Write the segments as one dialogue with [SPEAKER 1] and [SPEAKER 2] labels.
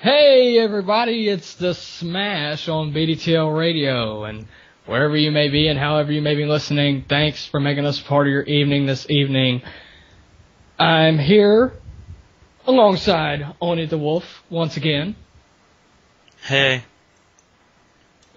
[SPEAKER 1] Hey everybody, it's the Smash on BDTL Radio, and wherever you may be and however you may be listening, thanks for making us part of your evening this evening. I'm here alongside OniTheWolf once again.
[SPEAKER 2] Hey.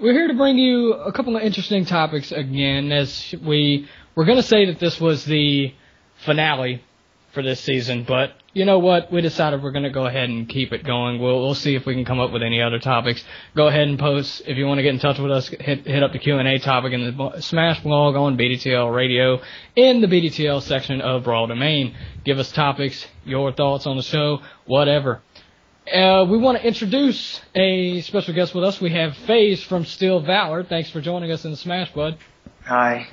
[SPEAKER 1] We're here to bring you a couple of interesting topics again, as we're going to say that this was the finale for this season, but you know what? We decided we're going to go ahead and keep it going. We'll see if we can come up with any other topics. Go ahead and post. If you want to get in touch with us, hit up the Q&A topic in the Smash blog on BDTL Radio in the BDTL section of Brawl Domain. Give us topics, your thoughts on the show, whatever. We want to introduce a special guest with us. We have FaZe from Steel Valor. Thanks for joining us in the Smash, bud.
[SPEAKER 3] Hi.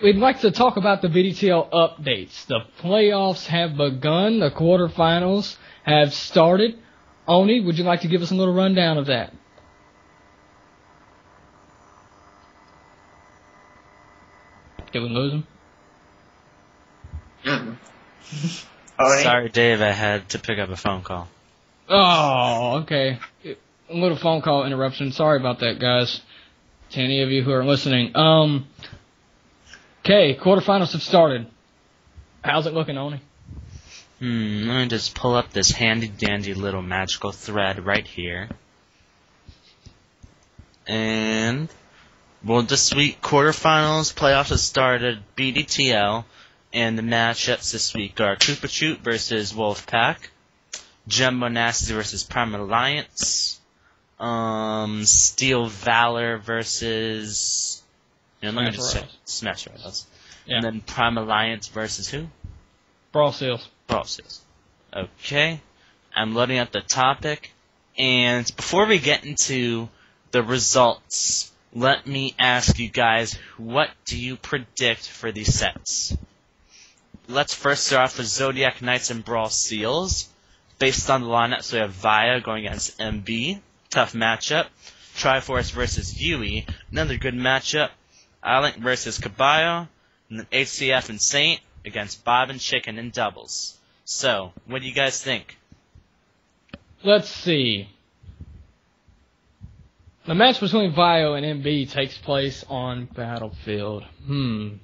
[SPEAKER 1] We'd like to talk about the BDTL updates. The playoffs have begun. The quarterfinals have started. Oni, would you like to give us a little rundown of that? Did we lose him?
[SPEAKER 2] Sorry, Dave, I had to pick up a phone call.
[SPEAKER 1] Oh, okay. A little phone call interruption. Sorry about that, guys. To any of you who are listening. Okay, quarterfinals have started. How's it looking, Oni?
[SPEAKER 2] Let me just pull up this handy-dandy little magical thread right here. And, well, this week, quarterfinals, playoffs have started, BDTL, and the matchups this week are Koopa Troop versus Wolfpack, Jumbo Nasty versus Prime Alliance, Steel Valor versus... Smash Bros. Yeah. And then Prime Alliance versus who?
[SPEAKER 1] Brawl Seals.
[SPEAKER 2] Brawl Seals. Okay. I'm loading up the topic. And before we get into the results, let me ask you guys, what do you predict for these sets? Let's first start off with Zodiac Knights and Brawl Seals. Based on the lineups, we have Via going against MB. Tough matchup. Triforce versus Yui. Another good matchup. Link versus Caballo, and then HCF and Saint against Bob and Chicken in doubles. So, what do you guys think?
[SPEAKER 1] Let's see. The match between Vio and MB takes place on Battlefield. I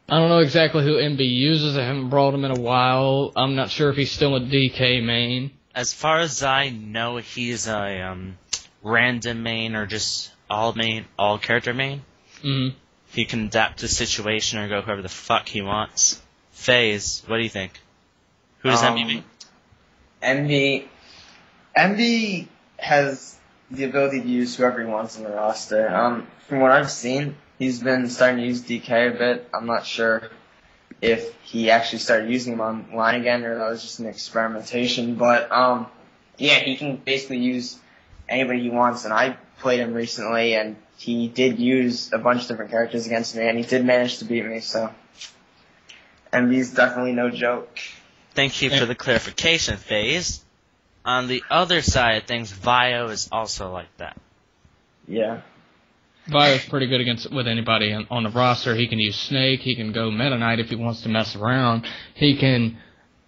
[SPEAKER 1] don't know exactly who MB uses. I haven't brought him in a while. I'm not sure if he's still a DK main.
[SPEAKER 2] As far as I know, he's a random main or just all character main.
[SPEAKER 1] Mm-hmm.
[SPEAKER 2] He can adapt to the situation or go whoever the fuck he wants. FaZe, what do you think? Who does MB
[SPEAKER 3] be? MB has the ability to use whoever he wants on the roster. From what I've seen, he's been starting to use DK a bit. I'm not sure if he actually started using him online again or that was just an experimentation. But, yeah, he can basically use anybody he wants, and I played him recently, and he did use a bunch of different characters against me, and he did manage to beat me, so MB's definitely no joke.
[SPEAKER 2] Thank you for the clarification, FaZe. On the other side of things, Vio is also like that.
[SPEAKER 3] Yeah.
[SPEAKER 1] Vio's pretty good with anybody on the roster. He can use Snake, he can go Meta Knight if he wants to mess around, he can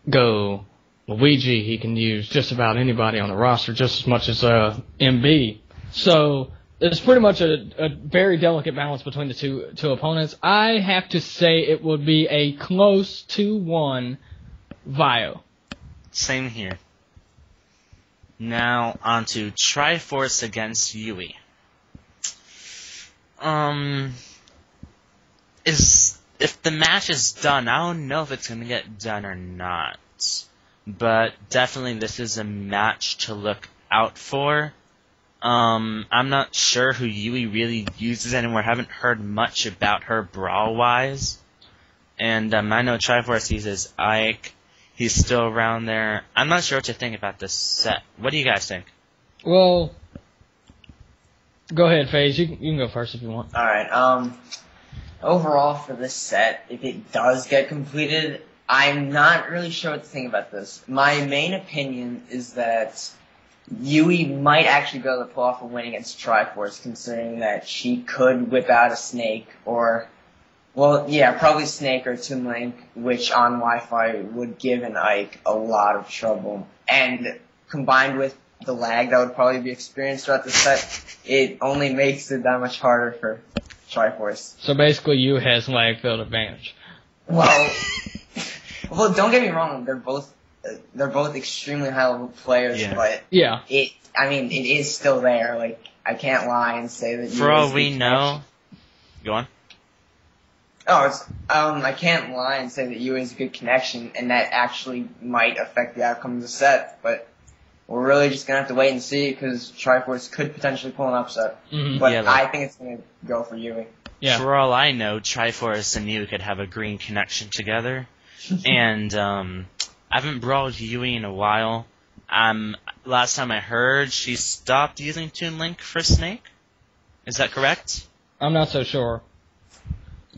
[SPEAKER 1] go Luigi, he can use just about anybody on the roster just as much as MB. So it's pretty much a very delicate balance between the two opponents. I have to say it would be a close 2-1 Vio.
[SPEAKER 2] Same here. Now on to Triforce against Yui. If the match is done, I don't know if it's gonna get done or not. But definitely this is a match to look out for. I'm not sure who Yui really uses anymore. I haven't heard much about her brawl-wise. And I know Triforce uses Ike. He's still around there. I'm not sure what to think about this set. What do you guys think?
[SPEAKER 1] Well, go ahead, FaZe. You can go first if you want.
[SPEAKER 3] Alright, overall for this set, if it does get completed, I'm not really sure what to think about this. My main opinion is that Yui might actually be able to pull off a win against Triforce, considering that she could whip out a Snake or Well, yeah, probably Snake or Toon Link, which on Wi-Fi would give an Ike a lot of trouble. And combined with the lag that would probably be experienced throughout the set, it only makes it that much harder for Triforce.
[SPEAKER 1] So basically, you has lag field advantage.
[SPEAKER 3] Well, don't get me wrong, they're both extremely high level players, but
[SPEAKER 1] yeah,
[SPEAKER 3] it is still there. Like, I can't lie and say that.
[SPEAKER 2] For all we know, go on.
[SPEAKER 3] Oh, I can't lie and say that UA is a good connection, and that actually might affect the outcome of the set, but we're really just gonna have to wait and see, because Triforce could potentially pull an upset.
[SPEAKER 1] Mm-hmm.
[SPEAKER 3] But I think it's gonna go for UA.
[SPEAKER 2] Yeah. For all I know, Triforce and you could have a green connection together, and I haven't brawled Yui in a while. Last time I heard, she stopped using Toon Link for Snake. Is that correct?
[SPEAKER 1] I'm not so sure.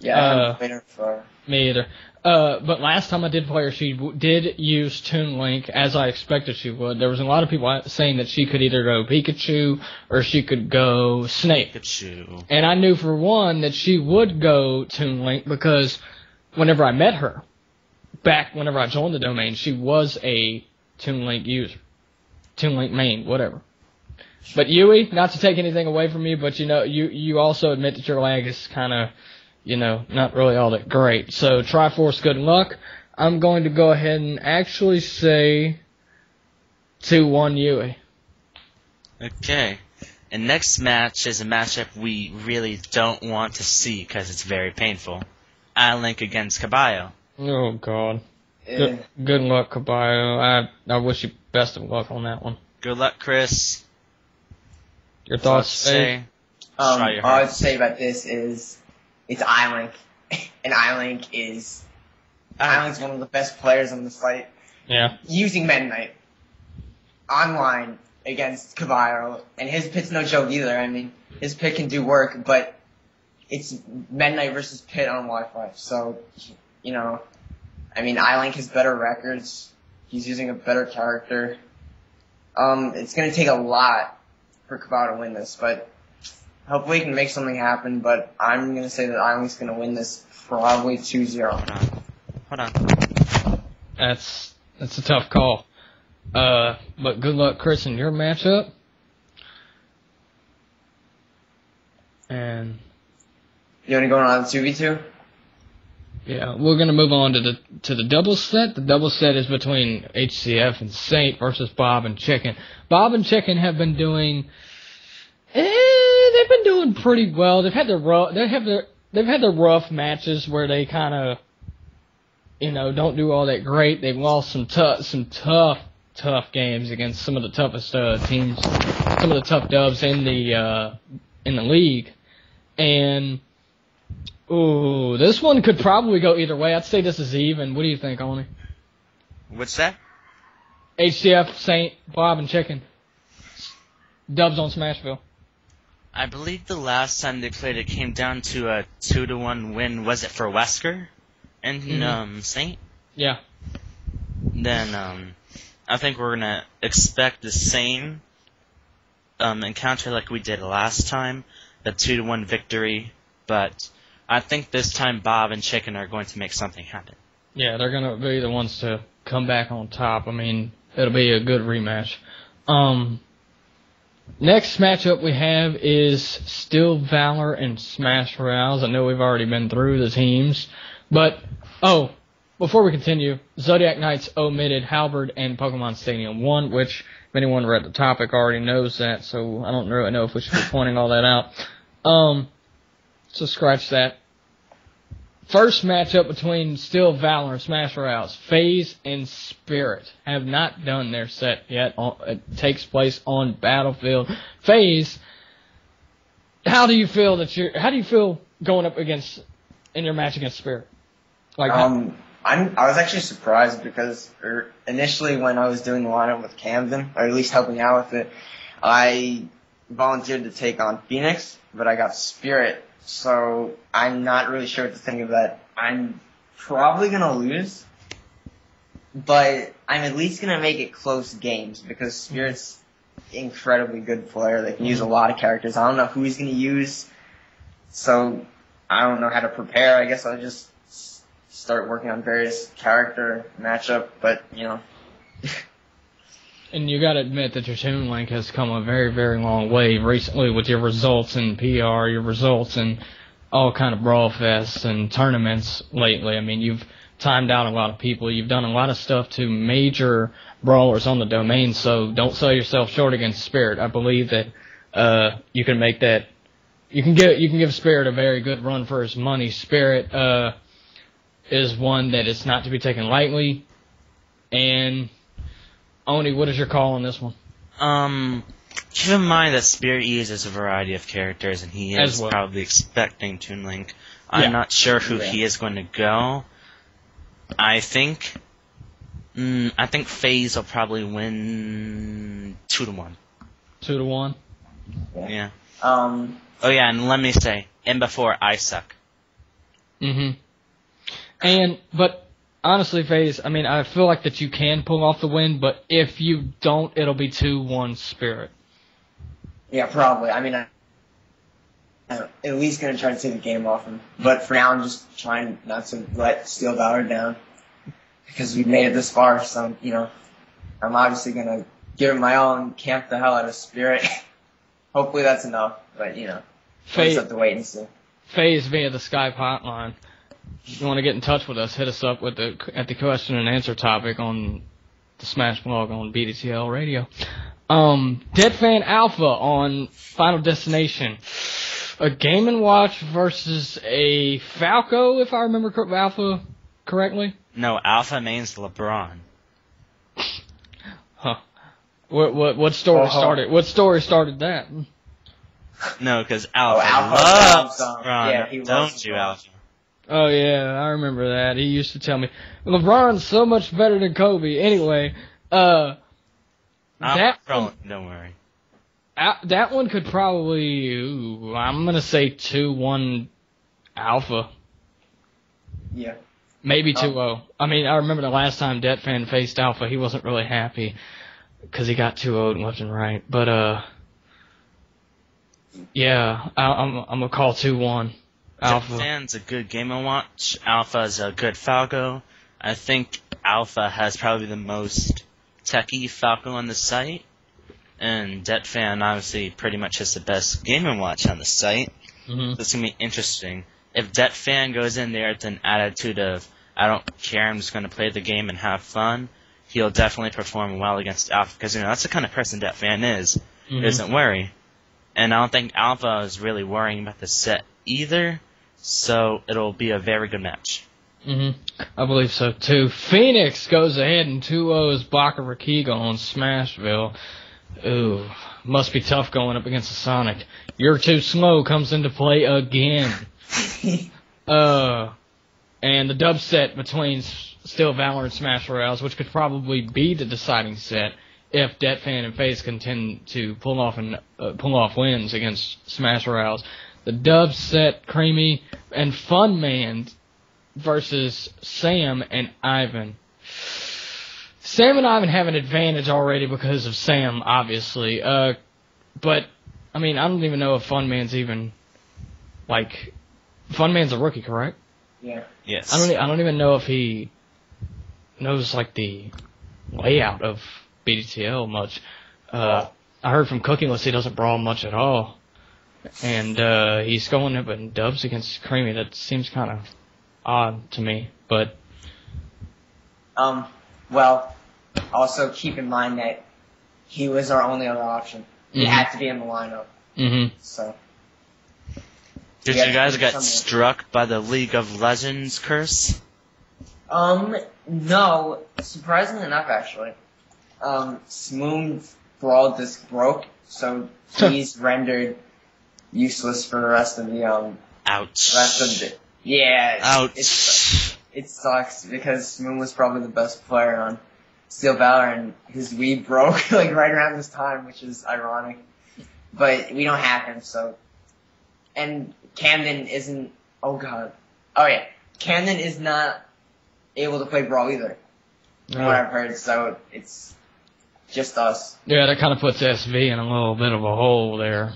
[SPEAKER 3] Yeah, I haven't played her before.
[SPEAKER 1] Me either. But last time I did play her, she did use Toon Link, as I expected she would. There was a lot of people saying that she could either go Pikachu or she could go Snake.
[SPEAKER 2] Pikachu.
[SPEAKER 1] And I knew for one that she would go Toon Link because whenever I met her, back whenever I joined the domain, she was a Toon Link user. Toon Link main, whatever. But Yui, not to take anything away from you, but you also admit that your lag is kind of, not really all that great. So Triforce, good luck. I'm going to go ahead and actually say 2-1 Yui.
[SPEAKER 2] Okay. And next match is a matchup we really don't want to see because it's very painful. I-Link against Caballo.
[SPEAKER 1] Oh, God. Good luck, Caballo. I wish you best of luck on that one.
[SPEAKER 2] Good luck, Chris.
[SPEAKER 1] Your thoughts?
[SPEAKER 2] Say.
[SPEAKER 3] All I would say about this is it's I-Link, and I-Link is one of the best players on the site.
[SPEAKER 1] Yeah.
[SPEAKER 3] Using Meta Knight online against Caballo, and his pit's no joke either. I mean, his pit can do work, but it's Meta Knight versus Pit on Wi-Fi. So, I-Link has better records. He's using a better character. It's going to take a lot for Caballo to win this, but hopefully he can make something happen. But I'm going to say that I-Link's going to win this probably 2-0.
[SPEAKER 2] Hold on.
[SPEAKER 1] That's a tough call. But good luck, Chris, in your matchup. And
[SPEAKER 3] you want to go on 2v2?
[SPEAKER 1] Yeah, we're gonna move on to the doubles set. The doubles set is between HCF and Saint versus Bob and Chicken. Bob and Chicken have been doing, they've been doing pretty well. They've had their rough matches where they kind of, don't do all that great. They've lost some tough games against some of the toughest teams, some of the tough dubs in the league, and. Ooh, this one could probably go either way. I'd say this is even. What do you think, Oni?
[SPEAKER 2] What's that?
[SPEAKER 1] HCF, Saint, Bob, and Chicken. Dubs on Smashville.
[SPEAKER 2] I believe the last time they played it came down to a 2-1 win. Was it for Wesker and Saint?
[SPEAKER 1] Yeah.
[SPEAKER 2] Then I think we're gonna expect the same encounter like we did last time, the 2-1 victory, but I think this time Bob and Chicken are going to make something happen.
[SPEAKER 1] Yeah, they're going to be the ones to come back on top. I mean, it'll be a good rematch. Next matchup we have is Still Valor and Smash Royales. I know we've already been through the teams, but, before we continue, Zodiac Knights omitted Halberd and Pokemon Stadium 1, which, if anyone read the topic, already knows that, so I don't really know if we should be pointing all that out. So scratch that. First matchup between Still Valor and Smash Royales. FaZe and Spirit have not done their set yet. It takes place on Battlefield. FaZe, how do you feel going up against in your match against Spirit?
[SPEAKER 3] I was actually surprised because initially when I was doing the lineup with Camden, or at least helping out with it, I volunteered to take on Phoenix, but I got Spirit. So I'm not really sure what to think of that. I'm probably going to lose, but I'm at least going to make it close games because Spirit's incredibly good player. They can use a lot of characters. I don't know who he's going to use, so I don't know how to prepare. I guess I'll just start working on various character matchup, but, you know.
[SPEAKER 1] And you got to admit that your Toon Link has come a very, very long way recently with your results in PR, your results in all kind of Brawl Fests and tournaments lately. I mean, you've timed out a lot of people. You've done a lot of stuff to major brawlers on the domain, so don't sell yourself short against Spirit. I believe that you can make that. You can give Spirit a very good run for his money. Spirit is one that is not to be taken lightly. And Oni, what is your call on this one?
[SPEAKER 2] Keep in mind that Spirit uses a variety of characters, and he is probably expecting Toon Link. I'm not sure who he is going to go. I think FaZe will probably win 2-1.
[SPEAKER 1] 2-1.
[SPEAKER 2] Yeah. Oh yeah, and let me say, and before I suck.
[SPEAKER 1] But honestly, FaZe, I mean, I feel like that you can pull off the win, but if you don't, it'll be 2-1 Spirit.
[SPEAKER 3] Yeah, probably. I mean, I'm at least going to try to take the game off him. But for now, I'm just trying not to let Steel Valor down. Because we've made it this far, so, you know, I'm obviously going to give it my all and camp the hell out of Spirit. Hopefully that's enough, but, you know, we'll just have to wait and see.
[SPEAKER 1] FaZe via the Skype hotline. If you want to get in touch with us, hit us up with at the question and answer topic on the Smash blog on BDTL Radio. Dead Fan Alpha on Final Destination. A Game & Watch versus a Falco, if I remember Alpha correctly.
[SPEAKER 2] No, Alpha means LeBron.
[SPEAKER 1] Huh. What story started? What story started that?
[SPEAKER 2] No, because Alpha loves LeBron. Yeah, he loves LeBron. Alpha?
[SPEAKER 1] Oh yeah, I remember that. He used to tell me LeBron's so much better than Kobe. Anyway, don't worry. That one could probably. I'm gonna say 2-1 Alpha.
[SPEAKER 3] Yeah.
[SPEAKER 1] Maybe 2-0. I mean, I remember the last time Detfan faced Alpha, he wasn't really happy because he got 2-0'd left and right. But yeah, I'm gonna call 2-1 Alpha.
[SPEAKER 2] Detfan's a good Game & Watch. Alpha's a good Falco. I think Alpha has probably the most techie Falco on the site, and Detfan obviously pretty much has the best Game & Watch on the site. So it's gonna be interesting. If Detfan goes in there with an attitude of, I don't care, I'm just going to play the game and have fun, he'll definitely perform well against Alpha, because, you know, that's the kind of person Detfan is. He doesn't worry. And I don't think Alpha is really worrying about the set either, so it'll be a very good match.
[SPEAKER 1] I believe so, too. Phoenix goes ahead and 2-0's Baka Rakiga on Smashville. Ooh, must be tough going up against the Sonic. You're Too Slow comes into play again. And the dub set between Steel Valor and Smash Royales, which could probably be the deciding set if Detfan and FaZe continue to pull off wins against Smash Royales. The dub set, Creamy and Funman versus Sam and Ivan. Sam and Ivan have an advantage already because of Sam, obviously. But I mean, I don't even know if Funman's even like. Funman's a rookie, correct?
[SPEAKER 3] Yeah.
[SPEAKER 2] Yes.
[SPEAKER 1] I don't even know if he knows like the layout of BDTL much. I heard from Cookingless he doesn't brawl much at all, and he's going up in dubs against Creamy. That seems kind of odd to me, but.
[SPEAKER 3] Well, also keep in mind that he was our only other option. He had to be in the lineup. So.
[SPEAKER 2] Did you guys get struck by the League of Legends curse?
[SPEAKER 3] No. Surprisingly enough, actually. Smoom's Brawl Disc broke, so he's rendered useless for the rest of the,
[SPEAKER 2] Ouch.
[SPEAKER 3] Yeah.
[SPEAKER 2] Ouch.
[SPEAKER 3] It sucks, because Smoom was probably the best player on Steel Valor, and his Wii broke, like, right around this time, which is ironic. But we don't have him, so... And Camden isn't... Oh, God. Oh, yeah. Camden is not able to play Brawl either, from what I've heard, so it's just us.
[SPEAKER 1] Yeah, that kind of puts SV in a little bit of a hole there.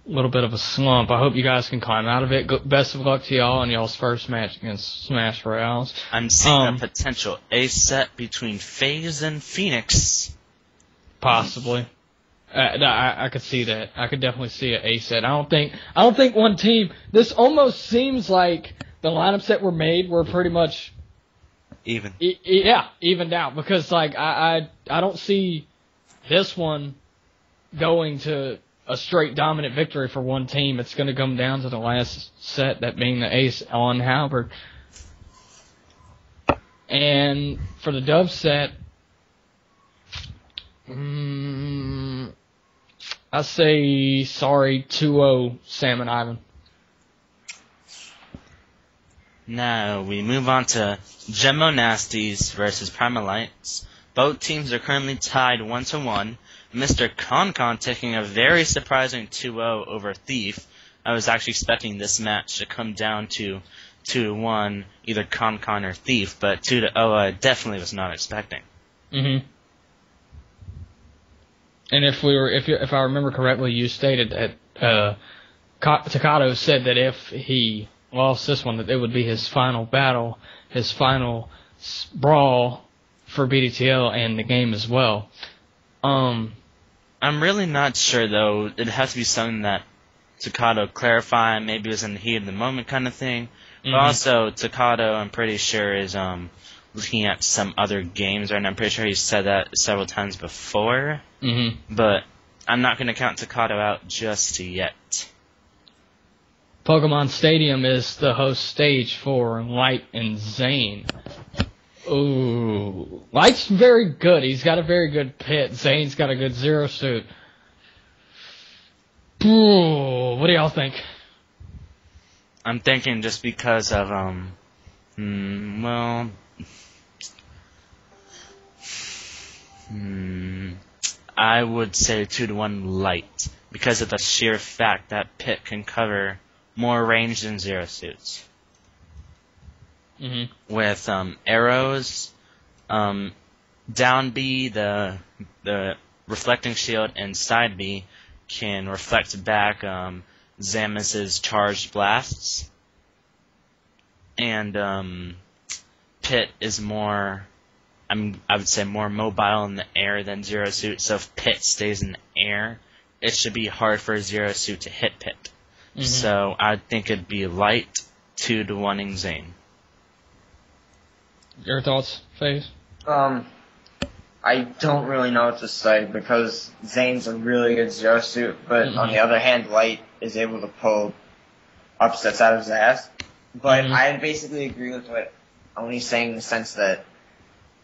[SPEAKER 1] little bit of a slump. I hope you guys can climb out of it. Best of luck to y'all in y'all's first match against Smash Royales.
[SPEAKER 2] I'm seeing a potential ace set between FaZe and Phoenix.
[SPEAKER 1] Possibly. I could see that. I could definitely see an ace set. I don't think one team. This almost seems like the lineups that were made were pretty much
[SPEAKER 2] even.
[SPEAKER 1] Evened out, because like I don't see this one going to a straight dominant victory for one team. It's going to come down to the last set, that being the ace on Halberd. And for the dub set, I say sorry 2-0 Sam and Ivan.
[SPEAKER 2] Now we move on to Gemmo Nasties versus Primalites. Both teams are currently tied 1-1. Mr. Concon taking a very surprising 2-0 over Thief. I was actually expecting this match to come down to 2-1, either Concon or Thief, but 2-0 I definitely was not expecting.
[SPEAKER 1] Mm-hmm. And if I remember correctly, you stated that Takato said that if he lost this one, that it would be his final battle, his final brawl for BDTL and the game as well.
[SPEAKER 2] I'm really not sure, though. It has to be something that Takato clarified. Maybe it was in the heat of the moment kind of thing. Mm-hmm. But also, Takato, I'm pretty sure, is looking at some other games, and I'm pretty sure he's said that several times before.
[SPEAKER 1] Mm-hmm.
[SPEAKER 2] But I'm not going to count Takato out just yet.
[SPEAKER 1] Pokemon Stadium is the host stage for Light and Zane. Ooh. Light's very good. He's got a very good pit. Zane's got a good Zero Suit. Ooh, what do y'all think?
[SPEAKER 2] I'm thinking just because of, I would say 2-1 Light, because of the sheer fact that Pit can cover more range than Zero Suits.
[SPEAKER 1] Mm-hmm.
[SPEAKER 2] With arrows, down B, the reflecting shield, and side B can reflect back Zamus's charged blasts. And Pit is more, I would say, more mobile in the air than Zero Suit. So if Pit stays in the air, it should be hard for Zero Suit to hit Pit. Mm-hmm. So I think it'd be Light 2-1ing Zane.
[SPEAKER 1] Your thoughts, FaZe?
[SPEAKER 3] I don't really know what to say, because Zane's a really good Zero Suit, but on the other hand, Light is able to pull upsets out of his ass. But I basically agree with what Oni's saying, in the sense that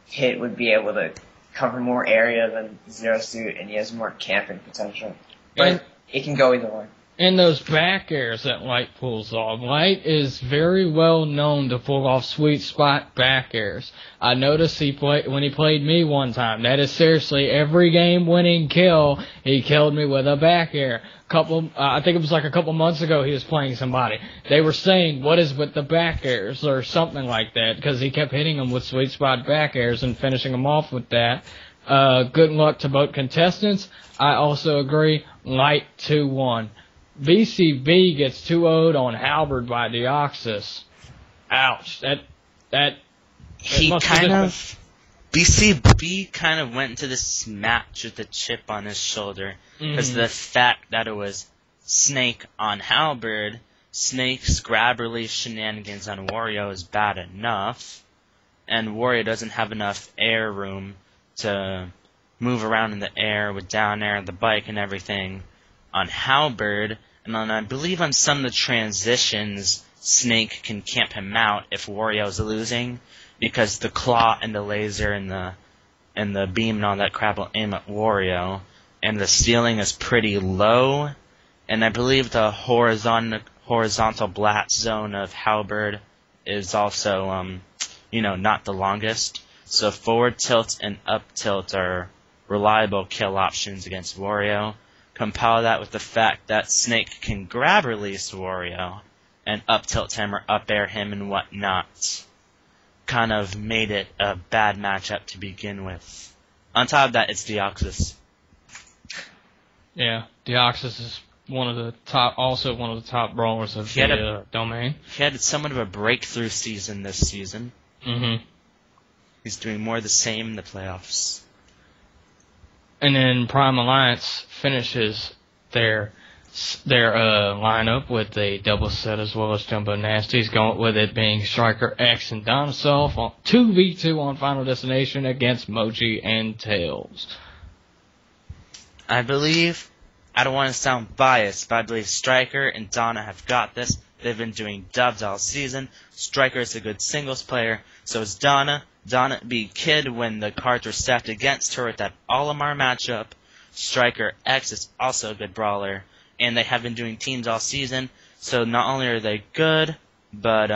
[SPEAKER 3] Hit would be able to cover more area than Zero Suit, and he has more camping potential. But it can go either way.
[SPEAKER 1] And those back airs that Light pulls off. Light is very well known to pull off sweet spot back airs. I noticed when he played me one time. That is seriously every game winning kill. He killed me with a back air. I think it was like a couple months ago he was playing somebody. They were saying, what is with the back airs or something like that, because he kept hitting them with sweet spot back airs and finishing them off with that. Good luck to both contestants. I also agree, Light 2-1. BCB gets 2-0'd on Halberd by Deoxys. Ouch.
[SPEAKER 2] BCB kind of went into this match with a chip on his shoulder, because the fact that it was Snake on Halberd, Snake's grab release shenanigans on Wario is bad enough, and Wario doesn't have enough air room to move around in the air with down air, the bike and everything on Halberd. And I believe on some of the transitions, Snake can camp him out if Wario's losing, because the claw and the laser and the beam and all that crap will aim at Wario, and the ceiling is pretty low, and I believe the horizontal blast zone of Halberd is also not the longest. So forward tilt and up tilt are reliable kill options against Wario. Compile that with the fact that Snake can grab release Wario and up tilt him or up air him and whatnot. Kind of made it a bad matchup to begin with. On top of that, it's Deoxys.
[SPEAKER 1] Yeah, Deoxys is one of the top brawlers of the domain.
[SPEAKER 2] He had somewhat of a breakthrough season this season.
[SPEAKER 1] Mm-hmm.
[SPEAKER 2] He's doing more of the same in the playoffs.
[SPEAKER 1] And then Prime Alliance finishes their lineup with a double set as well as Jumbo Nasty's, going with it being Striker X and Donosoft on 2v2 on Final Destination against Mochi and Tails.
[SPEAKER 2] I believe, I don't want to sound biased, but I believe Striker and Donna have got this. They've been doing dubs all season. Striker is a good singles player, so is Donna. Donna beat Kid when the cards were stacked against her with that Olimar matchup. Striker X is also a good brawler, and they have been doing teams all season, so not only are they good, but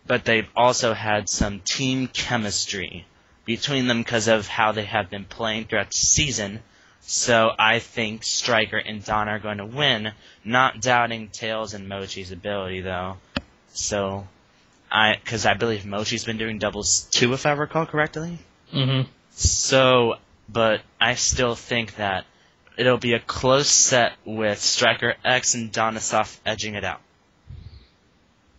[SPEAKER 2] they've also had some team chemistry between them because of how they have been playing throughout the season. So I think Striker and Donna are going to win, not doubting Tails and Mochi's ability, though. So, because I believe Mochi's been doing doubles too, if I recall correctly.
[SPEAKER 1] Mm-hmm.
[SPEAKER 2] So, but I still think that it'll be a close set with Striker X and Donosoft edging it out.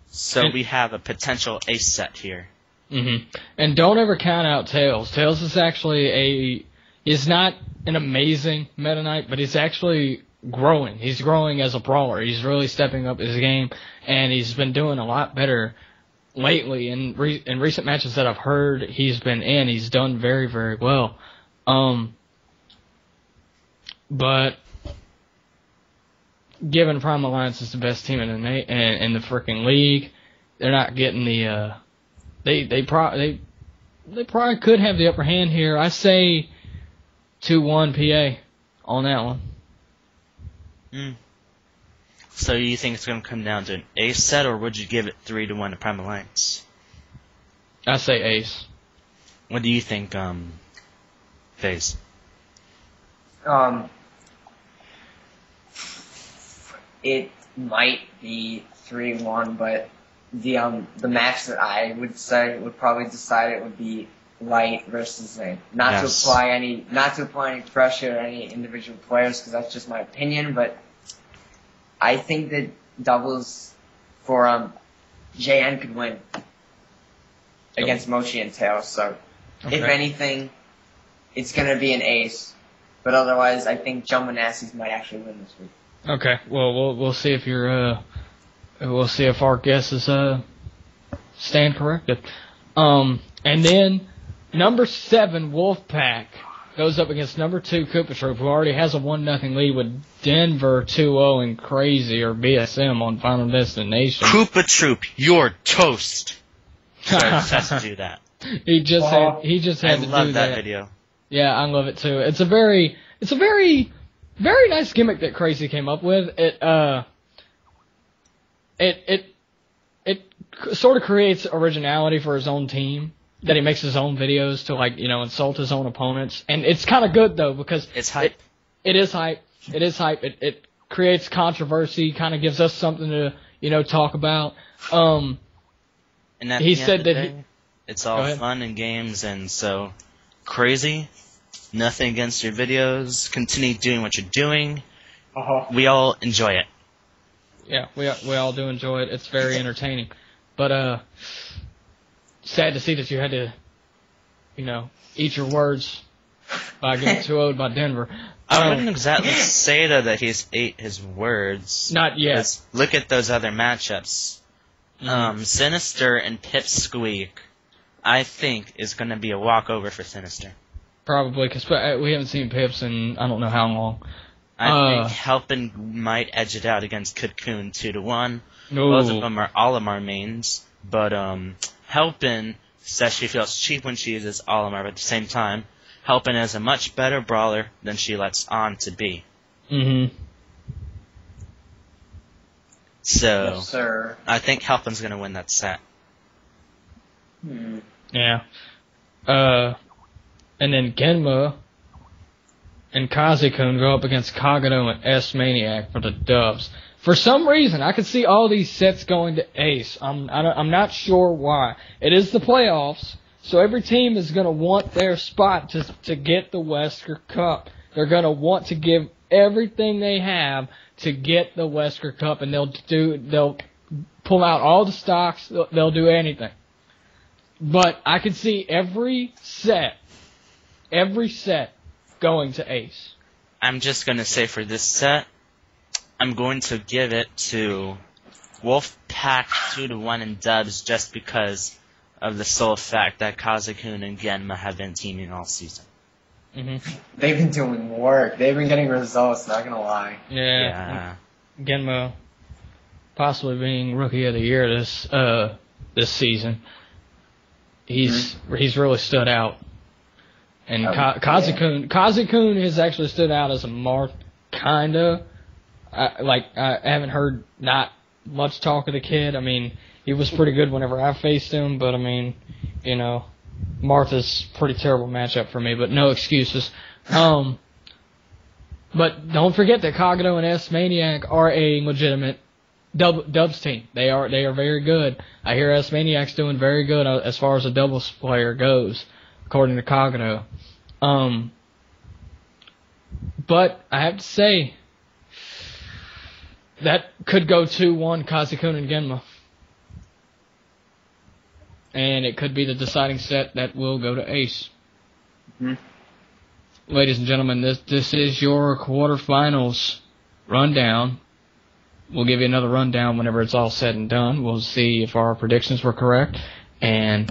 [SPEAKER 2] So we have a potential ace set here.
[SPEAKER 1] Mm-hmm. And don't ever count out Tails. Tails is actually is not an amazing Meta Knight, but he's actually growing. He's growing as a brawler. He's really stepping up his game, and he's been doing a lot better lately. In recent matches that I've heard he's been in, he's done very, very well. But given Prime Alliance is the best team in the freaking league, they're not getting the they probably could have the upper hand here. I say 2-1 PA on that one.
[SPEAKER 2] So you think it's going to come down to an ace set, or would you give it 3-1 to Prime Alliance?
[SPEAKER 1] I say ace.
[SPEAKER 2] What do you think, FaZe?
[SPEAKER 3] It might be 3-1, but the match that I would say would probably decide it would be Light versus Zane. Not to apply any pressure to any individual players, because that's just my opinion. But I think that doubles for JN could win against Mochi and Tails. So if anything, it's gonna be an ace. But otherwise, I think Jumbo Nasties might actually win this week.
[SPEAKER 1] Okay. Well, we'll see if we'll see if our guesses stand corrected. And then number 7 Wolfpack goes up against number 2 Koopa Troop, who already has a 1-0 lead with Denver 2-0 and Crazy or BSM on Final Destination.
[SPEAKER 2] Koopa Troop, you're toast. Sorry, just has to do that.
[SPEAKER 1] He just had to do that.
[SPEAKER 2] I love that video.
[SPEAKER 1] Yeah, I love it too. It's a very very nice gimmick that Crazy came up with. It sort of creates originality for his own team, that he makes his own videos to, like, insult his own opponents. And it's kind of good, though, because
[SPEAKER 2] it's hype.
[SPEAKER 1] It is hype. It is hype. It creates controversy, kind of gives us something to, talk about.
[SPEAKER 2] And at
[SPEAKER 1] he
[SPEAKER 2] the
[SPEAKER 1] said
[SPEAKER 2] end of the
[SPEAKER 1] that
[SPEAKER 2] day, it's all fun and games, and so Crazy, nothing against your videos. Continue doing what you're doing. We all enjoy it.
[SPEAKER 1] Yeah, we all do enjoy it. It's very entertaining. But sad to see that you had to, eat your words by getting 2-0'd by Denver.
[SPEAKER 2] I wouldn't exactly say that he's ate his words.
[SPEAKER 1] Not yet.
[SPEAKER 2] Look at those other matchups. Sinister and Pipsqueak, I think, is going to be a walkover for Sinister.
[SPEAKER 1] Probably, because we haven't seen Pips in I don't know how long.
[SPEAKER 2] I think Helpin might edge it out against Cocoon 2-1.
[SPEAKER 1] No.
[SPEAKER 2] Both of them are Olimar mains, but Helpin says she feels cheap when she uses Olimar, but at the same time, Helpin is a much better brawler than she lets on to be.
[SPEAKER 1] Mm-hmm.
[SPEAKER 2] So,
[SPEAKER 3] Yes, sir.
[SPEAKER 2] I think Helpin's going to win that set.
[SPEAKER 1] Yeah. And then Genma and Kazekun go up against Kagado and S-Maniac for the dubs. For some reason, I could see all these sets going to Ace. I'm not sure why. It is the playoffs, so every team is going to want their spot to get the Wesker Cup. They're going to want to give everything they have to get the Wesker Cup, and they'll pull out all the stocks. They'll do anything. But I can see every set going to Ace.
[SPEAKER 2] I'm just going to say for this set, I'm going to give it to Wolfpack 2-1 in dubs just because of the sole fact that Kazakun and Genma have been teaming all season.
[SPEAKER 1] Mm-hmm.
[SPEAKER 3] They've been doing work. They've been getting results, not gonna lie.
[SPEAKER 1] Yeah. Genma possibly being Rookie of the Year this season. He's really stood out. And Kazakun has actually stood out as a Marth, kinda. I haven't heard not much talk of the kid. I mean, he was pretty good whenever I faced him, but I mean, you know, Martha's pretty terrible matchup for me, but no excuses. But don't forget that Kagado and S-Maniac are a legitimate dubs team. They are very good. I hear S-Maniac's doing very good as far as a doubles player goes, according to Kagado. But I have to say, that could go 2-1 Kazakun and Genma. And it could be the deciding set that will go to Ace.
[SPEAKER 3] Mm-hmm.
[SPEAKER 1] Ladies and gentlemen, this is your quarterfinals rundown. We'll give you another rundown whenever it's all said and done. We'll see if our predictions were correct. And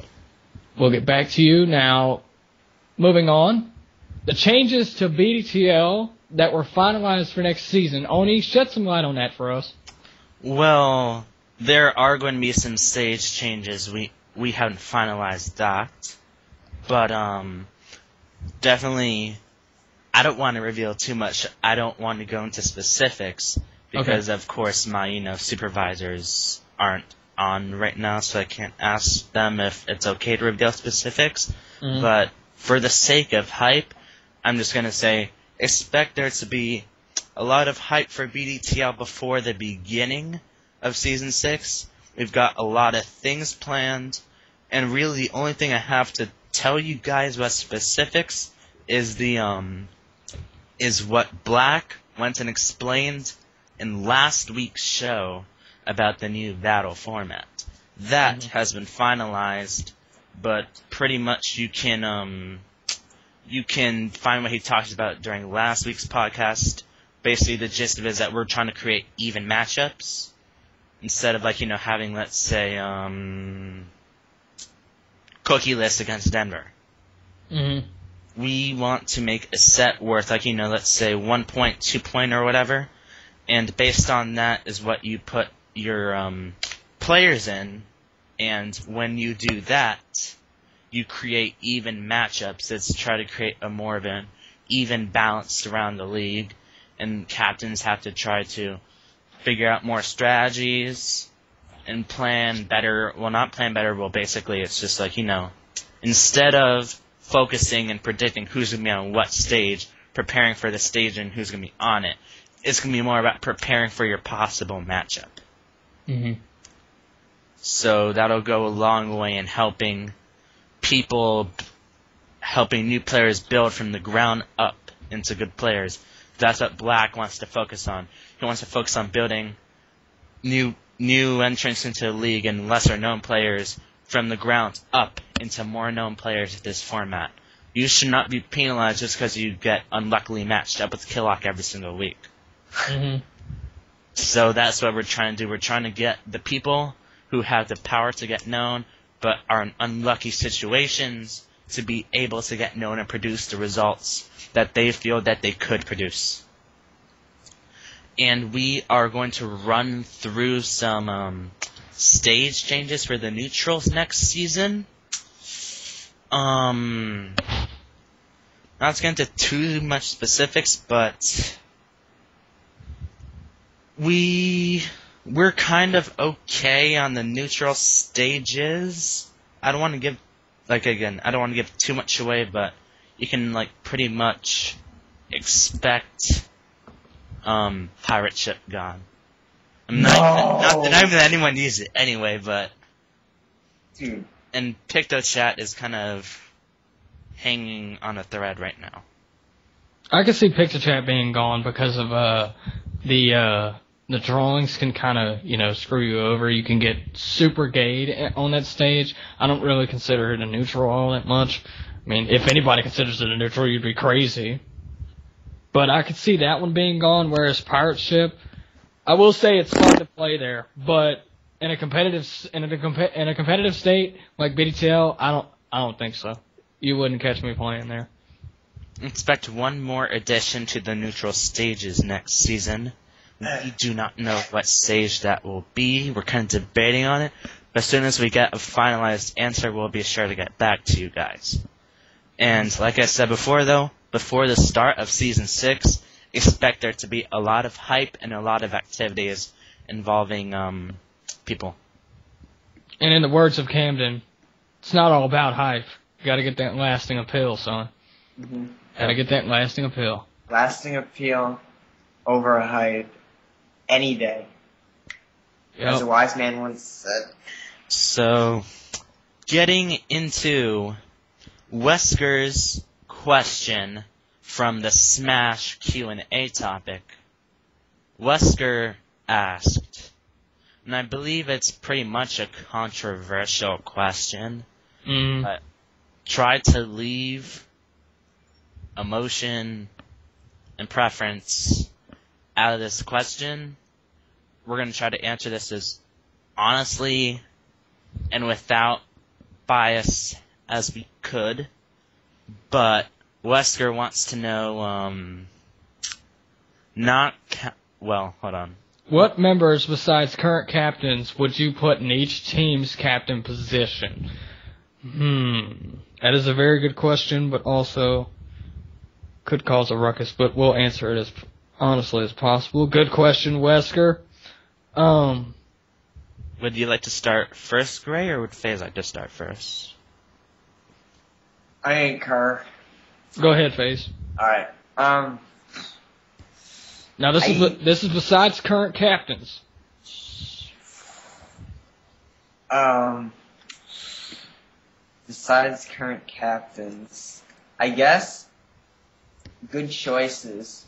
[SPEAKER 1] we'll get back to you. Now, moving on. The changes to BDTL that were finalized for next season. Oni, shed some light on that for us.
[SPEAKER 2] Well, there are going to be some stage changes. We haven't finalized that. But, definitely, I don't want to reveal too much. I don't want to go into specifics because, of course, my, supervisors aren't on right now, so I can't ask them if it's okay to reveal specifics. Mm-hmm. But for the sake of hype, I'm just going to say, expect there to be a lot of hype for BDTL before the beginning of Season 6. We've got a lot of things planned, and really the only thing I have to tell you guys about specifics is is what Black went and explained in last week's show about the new battle format. That has been finalized, but pretty much you can find what he talked about during last week's podcast. Basically, the gist of it is that we're trying to create even matchups instead of having, let's say, Cookie List against Denver.
[SPEAKER 1] Mm-hmm.
[SPEAKER 2] We want to make a set worth, let's say 1 point, 2 point, or whatever, and based on that is what you put your players in, and when you do that, you create even matchups. It's try to create a more of an even balance around the league, and captains have to try to figure out more strategies and plan better. Well, not plan better, well, basically it's just instead of focusing and predicting who's going to be on what stage, preparing for the stage and who's going to be on it, it's going to be more about preparing for your possible matchup.
[SPEAKER 1] Mm-hmm.
[SPEAKER 2] So that'll go a long way in helping new players build from the ground up into good players. That's what Black wants to focus on. He wants to focus on building new entrants into the league and lesser known players from the ground up into more known players of this format. You should not be penalized just because you get unluckily matched up with Killock every single week.
[SPEAKER 1] Mm-hmm.
[SPEAKER 2] So that's what we're trying to do. We're trying to get the people who have the power to get known but are in unlucky situations to be able to get known and produce the results that they feel that they could produce. And we are going to run through some stage changes for the neutrals next season. Not to get into too much specifics, but we're kind of okay on the neutral stages. I don't want to give too much away, but you can pretty much expect Pirate Ship gone. Not that anyone needs it anyway, but
[SPEAKER 3] Dude.
[SPEAKER 2] And Picto Chat is kind of hanging on a thread right now.
[SPEAKER 1] I could see picture chat being gone because of the drawings can kind of screw you over. You can get super gayed on that stage. I don't really consider it a neutral all that much. I mean, if anybody considers it a neutral, you'd be crazy. But I could see that one being gone. Whereas pirate ship, I will say it's fun to play there, but in a competitive state like BDTL, I don't think so. You wouldn't catch me playing there.
[SPEAKER 2] Expect one more addition to the neutral stages next season. We do not know what stage that will be. We're kind of debating on it. But as soon as we get a finalized answer, we'll be sure to get back to you guys. And like I said before, though, before the start of Season 6, expect there to be a lot of hype and a lot of activities involving people. And
[SPEAKER 1] in the words of Camden, it's not all about hype. You gotta get that lasting appeal, son.
[SPEAKER 3] Mm-hmm.
[SPEAKER 1] Gotta get that lasting appeal.
[SPEAKER 3] Lasting appeal over a hype any day. Yep. As a wise man once said.
[SPEAKER 2] So, getting into Wesker's question from the Smash Q&A topic. Wesker asked, and I believe it's pretty much a controversial question, but try to leave emotion and preference out of this question. We're going to try to answer this as honestly and without bias as we could. But Wesker wants to know, hold on.
[SPEAKER 1] What members besides current captains would you put in each team's captain position? That is a very good question, but also could cause a ruckus, but we'll answer it as honestly as possible. Good question, Wesker.
[SPEAKER 2] Would you like to start first, Gray, or would FaZe like to start first?
[SPEAKER 3] I concur.
[SPEAKER 1] Go ahead, FaZe.
[SPEAKER 3] Alright.
[SPEAKER 1] Now this is besides current captains.
[SPEAKER 3] Besides current captains, I guess good choices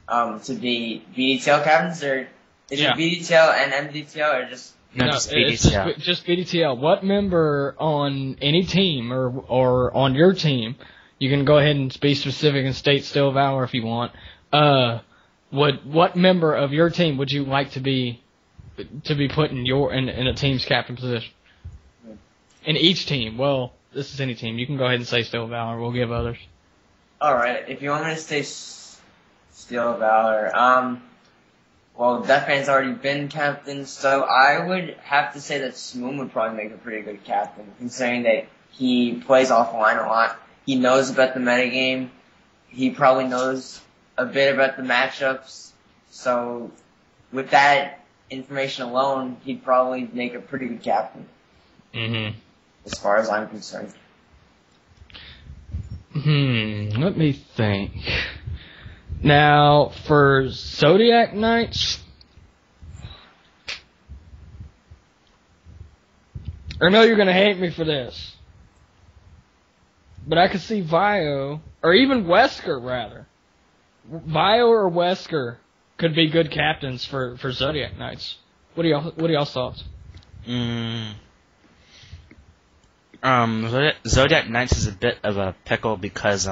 [SPEAKER 3] to be BDTL captains, or is it BDTL and MDTL, or just
[SPEAKER 2] just BDTL?
[SPEAKER 1] It's just BDTL. What member on any team or on your team, you can go ahead and be specific and state Still Valor if you want. What member of your team would you like to be put in a team's captain position? In each team. Well, this is any team. You can go ahead and say Still Valor. We'll give others.
[SPEAKER 3] Alright, if you want me to say Still Valor, well, Deathman's already been captain, so I would have to say that Smoon would probably make a pretty good captain, considering that he plays offline a lot. He knows about the metagame. He probably knows a bit about the matchups. So, with that information alone, he'd probably make a pretty good captain. As far as I'm concerned.
[SPEAKER 1] Let me think. Now, for Zodiac Knights, I know you're going to hate me for this, but I could see Vio, or even Wesker, rather. Vio or Wesker could be good captains for Zodiac Knights. What are y'all's thoughts?
[SPEAKER 2] Zodiac Knights is a bit of a pickle because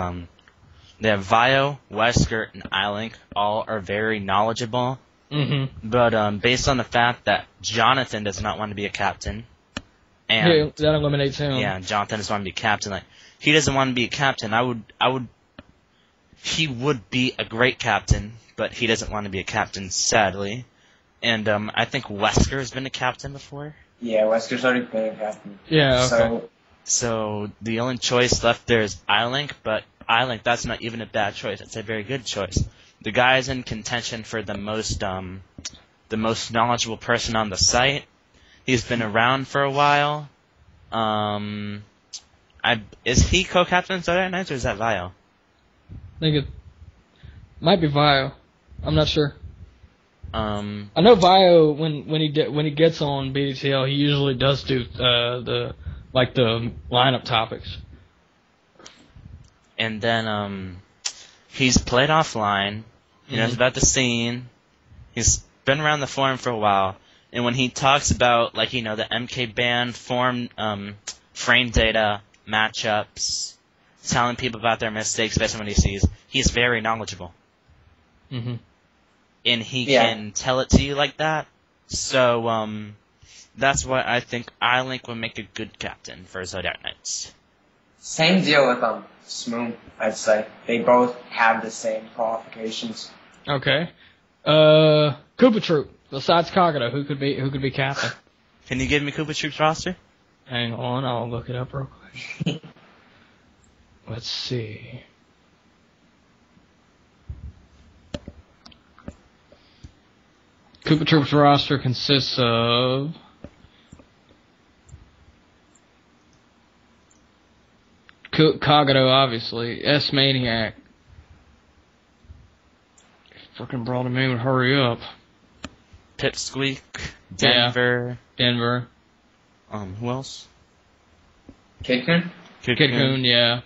[SPEAKER 2] they have Vio, Wesker, and iLink. All are very knowledgeable. But based on the fact that Jonathan does not want to be a captain, and
[SPEAKER 1] that eliminates him.
[SPEAKER 2] Yeah, Jonathan doesn't want to be a captain. Like, he doesn't want to be a captain. He would be a great captain, but he doesn't want to be a captain, sadly. And I think Wesker has been a captain before.
[SPEAKER 3] Yeah, Wesker's already been a captain.
[SPEAKER 1] Yeah, okay.
[SPEAKER 2] So the only choice left there is iLink, but iLink, that's not even a bad choice. It's a very good choice. The guy is in contention for the most knowledgeable person on the site. He's been around for a while. Is he co-captain Zodiac Knights, or is that Vio?
[SPEAKER 1] I think it might be Vio. I'm not sure. I know Vio when he gets on BDTL, he usually does do the lineup topics.
[SPEAKER 2] And then he's played offline. He knows about the scene. He's been around the forum for a while. And when he talks about, like, the MK band form, frame data, matchups, telling people about their mistakes based on what he sees, he's very knowledgeable.
[SPEAKER 1] Mm-hmm.
[SPEAKER 2] And he can tell it to you like that. So, that's why I think iLink would make a good captain for Zodiac Knights.
[SPEAKER 3] Same deal with Smoom, I'd say. They both have the same qualifications.
[SPEAKER 1] Okay. Koopa Troop. Besides Kagero, who could be captain?
[SPEAKER 2] Can you give me Koopa Troop's roster?
[SPEAKER 1] Hang on, I'll look it up real quick. Let's see. Koopa Troop's roster consists of Kagero, obviously, S-Maniac. Fucking brought him in, hurry up.
[SPEAKER 2] Pipsqueak, Denver.
[SPEAKER 1] Yeah, Denver.
[SPEAKER 2] Who else?
[SPEAKER 3] Kid Kun?
[SPEAKER 1] Kid Kun, yeah.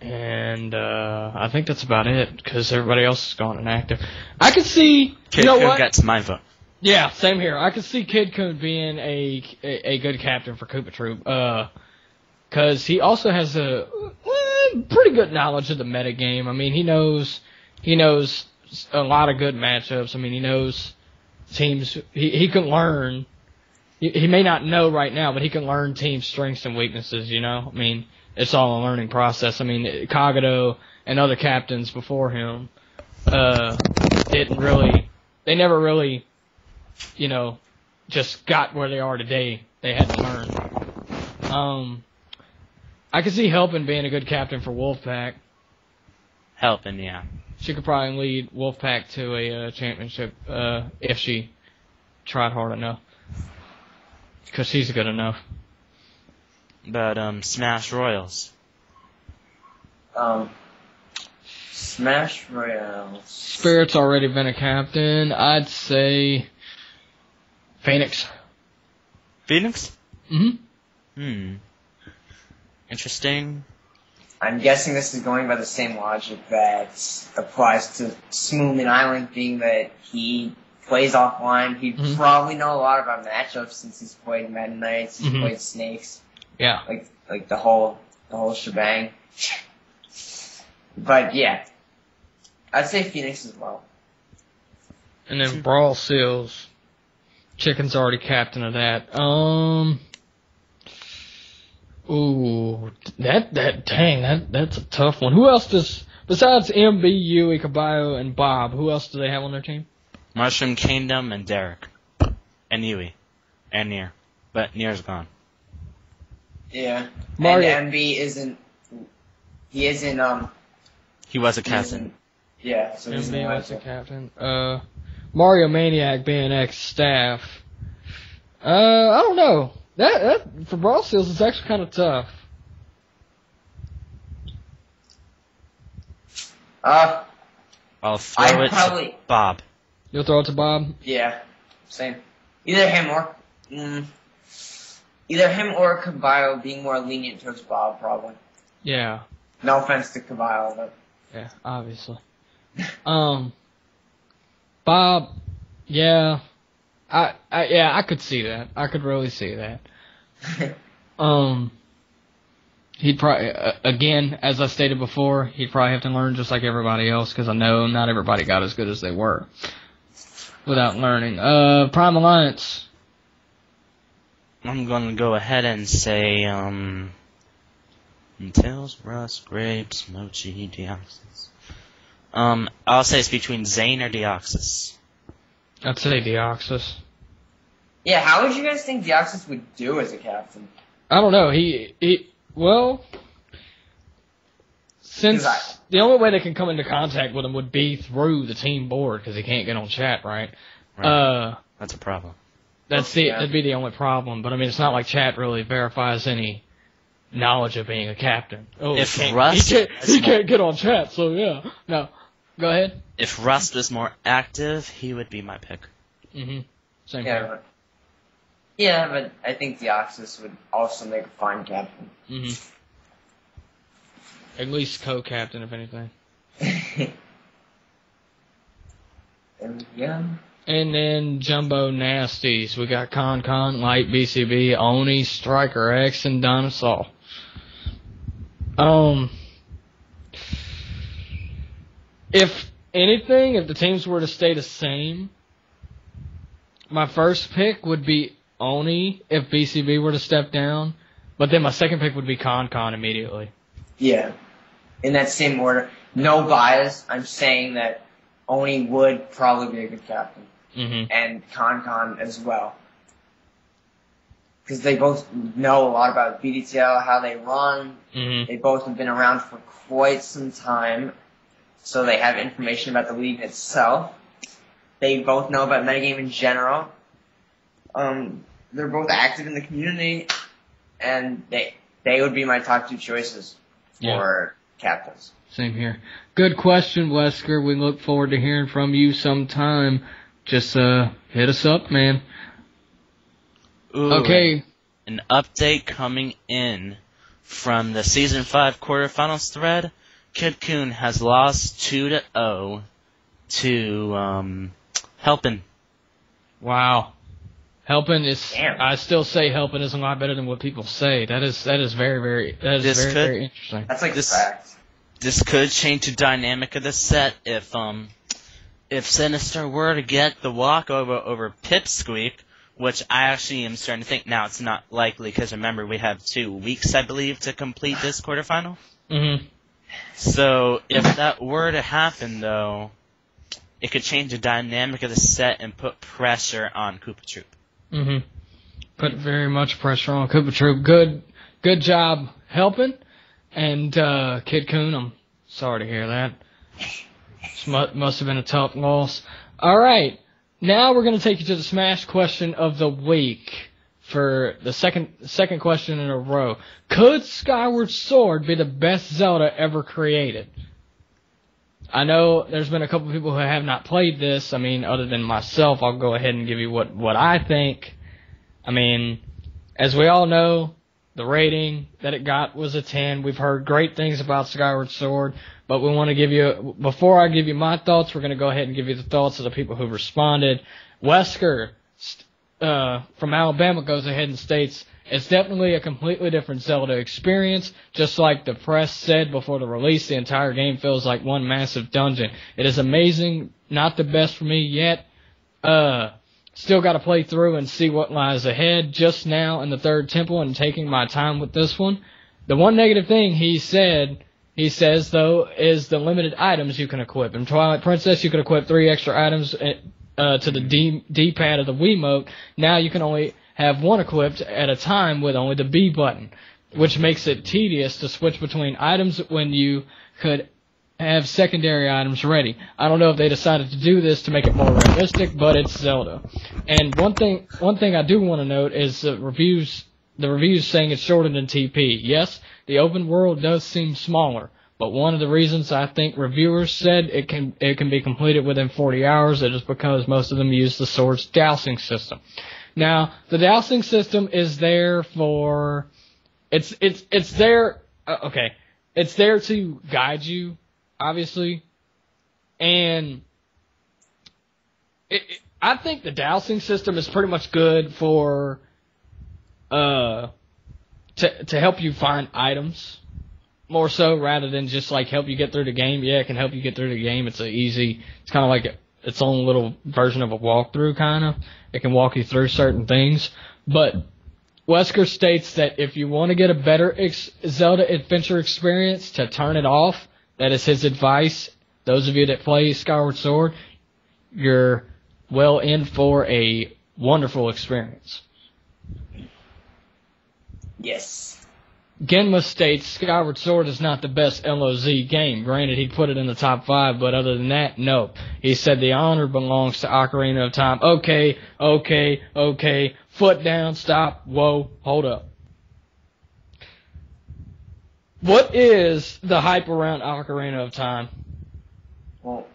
[SPEAKER 1] And I think that's about it, because everybody else is gone inactive. I could see...
[SPEAKER 2] Kid Kun gets my vote.
[SPEAKER 1] Yeah, same here. I could see Kid Kun being a good captain for Koopa Troop. Because he also has a pretty good knowledge of the metagame. I mean, he knows a lot of good matchups. I mean, he knows teams. He can learn. He may not know right now, but he can learn team strengths and weaknesses. I mean, it's all a learning process. I mean, Kagero and other captains before him didn't really. They never really, just got where they are today. They had to learn. I could see Helpin being a good captain for Wolfpack.
[SPEAKER 2] Helpin, yeah.
[SPEAKER 1] She could probably lead Wolfpack to a championship if she tried hard enough. Because she's good enough.
[SPEAKER 2] But, Smash Royals.
[SPEAKER 3] Smash Royals.
[SPEAKER 1] Spirit's already been a captain. I'd say Phoenix.
[SPEAKER 2] Phoenix?
[SPEAKER 1] Mm-hmm.
[SPEAKER 2] Interesting.
[SPEAKER 3] I'm guessing this is going by the same logic that applies to Smoom and iLink, being that he plays offline. He'd probably know a lot about matchups since he's played Meta Knights, he's played Snakes.
[SPEAKER 1] Yeah.
[SPEAKER 3] Like the whole shebang. But yeah. I'd say Phoenix as well.
[SPEAKER 1] And then Brawl Seals. Chicken's already captain of that. Ooh, that's a tough one. Who else besides MB, Yui, Kabayo, and Bob, who else do they have on their team?
[SPEAKER 2] Mushroom Kingdom and Derek. And Yui. And Nier. But Nier's gone.
[SPEAKER 3] Yeah.
[SPEAKER 1] Mario.
[SPEAKER 3] And MB
[SPEAKER 2] He was a captain.
[SPEAKER 3] Yeah, so he's
[SPEAKER 1] MB was a captain. Mario Maniac being ex-staff. I don't know. That for Brawl Seals is actually kind of tough.
[SPEAKER 2] I'll throw it to Bob.
[SPEAKER 1] You'll throw it to Bob?
[SPEAKER 3] Yeah, same. Either him or Kabayo being more lenient towards Bob, probably.
[SPEAKER 1] Yeah.
[SPEAKER 3] No offense to Kabayo, but
[SPEAKER 1] yeah, obviously. Bob, yeah. I could see that. I could really see that. He'd probably, again, as I stated before, he'd probably have to learn just like everybody else, because I know not everybody got as good as they were without learning. Prime Alliance.
[SPEAKER 2] I'm gonna go ahead and say, Tails, Rust, Grapes, Mochi, Deoxys. I'll say it's between Zane or Deoxys.
[SPEAKER 1] I'd say Deoxys.
[SPEAKER 3] yeah, how would you guys think Deoxys would do as a captain?
[SPEAKER 1] I don't know. Well, since the only way they can come into contact with him would be through the team board, because he can't get on chat, right?
[SPEAKER 2] That's a problem.
[SPEAKER 1] That'd be the only problem. But I mean, it's not like chat really verifies any knowledge of being a captain. Oh,
[SPEAKER 2] If
[SPEAKER 1] he can't get on chat, so yeah. No, go ahead.
[SPEAKER 2] If Rust was more active, he would be my pick.
[SPEAKER 1] Mm-hmm. Same
[SPEAKER 3] Yeah,
[SPEAKER 1] here.
[SPEAKER 3] but I think Deoxys would also make a fine captain.
[SPEAKER 1] Mm-hmm. At least co-captain, if anything.
[SPEAKER 3] And yeah.
[SPEAKER 1] And then Jumbo Nasties. We got Con, Light, BCB, Oni, Striker X, and Dinosaur. If anything, if the teams were to stay the same, my first pick would be Oni if BCB were to step down. But then my second pick would be Con immediately.
[SPEAKER 3] Yeah. In that same order. No bias. I'm saying that Oni would probably be a good captain.
[SPEAKER 1] Mm-hmm.
[SPEAKER 3] And Con as well. Because they both know a lot about BDTL, how they run.
[SPEAKER 1] Mm-hmm.
[SPEAKER 3] They both have been around for quite some time. So they have information about the league itself. They both know about metagame in general. They're both active in the community. And they would be my top 2 choices for captains.
[SPEAKER 1] Same here. Good question, Wesker. We look forward to hearing from you sometime. Just hit us up, man.
[SPEAKER 2] Ooh,
[SPEAKER 1] okay.
[SPEAKER 2] An update coming in from the Season 5 quarterfinals thread. Kid Coon has lost 2-0 to Helpin.
[SPEAKER 1] Wow. Helpin is.
[SPEAKER 3] Damn.
[SPEAKER 1] I still say Helpin is a lot better than what people say. That is very very interesting.
[SPEAKER 3] That's like
[SPEAKER 2] This-
[SPEAKER 3] fact.
[SPEAKER 2] This could change the dynamic of the set if Sinister were to get the walkover over Pipsqueak, which I actually am starting to think now it's not likely because remember we have 2 weeks I believe to complete this quarterfinal.
[SPEAKER 1] Mm-hmm.
[SPEAKER 2] So if that were to happen though, it could change the dynamic of the set and put pressure on Koopa Troop.
[SPEAKER 1] Mm-hmm. Put very much pressure on Koopa Troop. Good job helping. And Kid Coon, I'm sorry to hear that. This must have been a tough loss. All right, now we're going to take you to the Smash question of the week for the second question in a row. Could Skyward Sword be the best Zelda ever created? I know there's been a couple of people who have not played this. I mean, other than myself, I'll go ahead and give you what I think. I mean, as we all know, the rating that it got was a 10. We've heard great things about Skyward Sword, but we want to give you, before I give you my thoughts, we're going to go ahead and give you the thoughts of the people who responded. Wesker from Alabama goes ahead and states, it's definitely a completely different Zelda experience. Just like the press said before the release, the entire game feels like one massive dungeon. It is amazing, not the best for me yet. Still got to play through and see what lies ahead. Just now in the third temple and taking my time with this one. The one negative thing he says though, is the limited items you can equip. In Twilight Princess, you could equip 3 extra items to the D-pad of the Wiimote. Now you can only have 1 equipped at a time with only the B button, which makes it tedious to switch between items when you could have secondary items ready. I don't know if they decided to do this to make it more realistic, but it's Zelda. And one thing I do want to note is the reviews saying it's shorter than TP. Yes, the open world does seem smaller, but one of the reasons I think reviewers said it can be completed within 40 hours is because most of them use the sword's dowsing system. Now, the dowsing system is there for it's there it's there to guide you, obviously, and I think the dowsing system is pretty much good for to help you find items more so rather than just like help you get through the game. Yeah, it can help you get through the game. It's kind of like its own little version of a walkthrough, kind of. It can walk you through certain things, but Wesker states that if you want to get a better Zelda adventure experience, to turn it off. That is his advice. Those of you that play Skyward Sword, you're well in for a wonderful experience.
[SPEAKER 3] Yes.
[SPEAKER 1] Genma states Skyward Sword is not the best LOZ game. Granted, he put it in the top 5, but other than that, no. He said the honor belongs to Ocarina of Time. Okay. Foot down, stop, whoa, hold up. What is the hype around Ocarina of Time?
[SPEAKER 3] Well,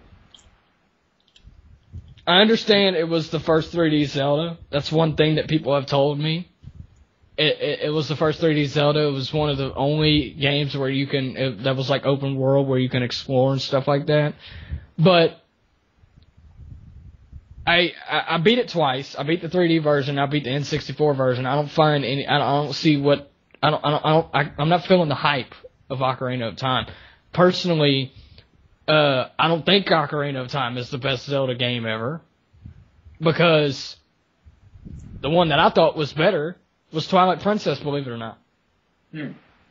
[SPEAKER 1] I understand it was the first 3D Zelda. That's one thing that people have told me. it was the first 3D Zelda. It was one of the only games where that was like open world where you can explore and stuff like that. But I beat it twice. I beat the 3D version. I beat the N64 version. I don't find any. I don't see what. I'm not feeling the hype of Ocarina of Time. Personally, I don't think Ocarina of Time is the best Zelda game ever, because the one that I thought was better was Twilight Princess, believe it or not.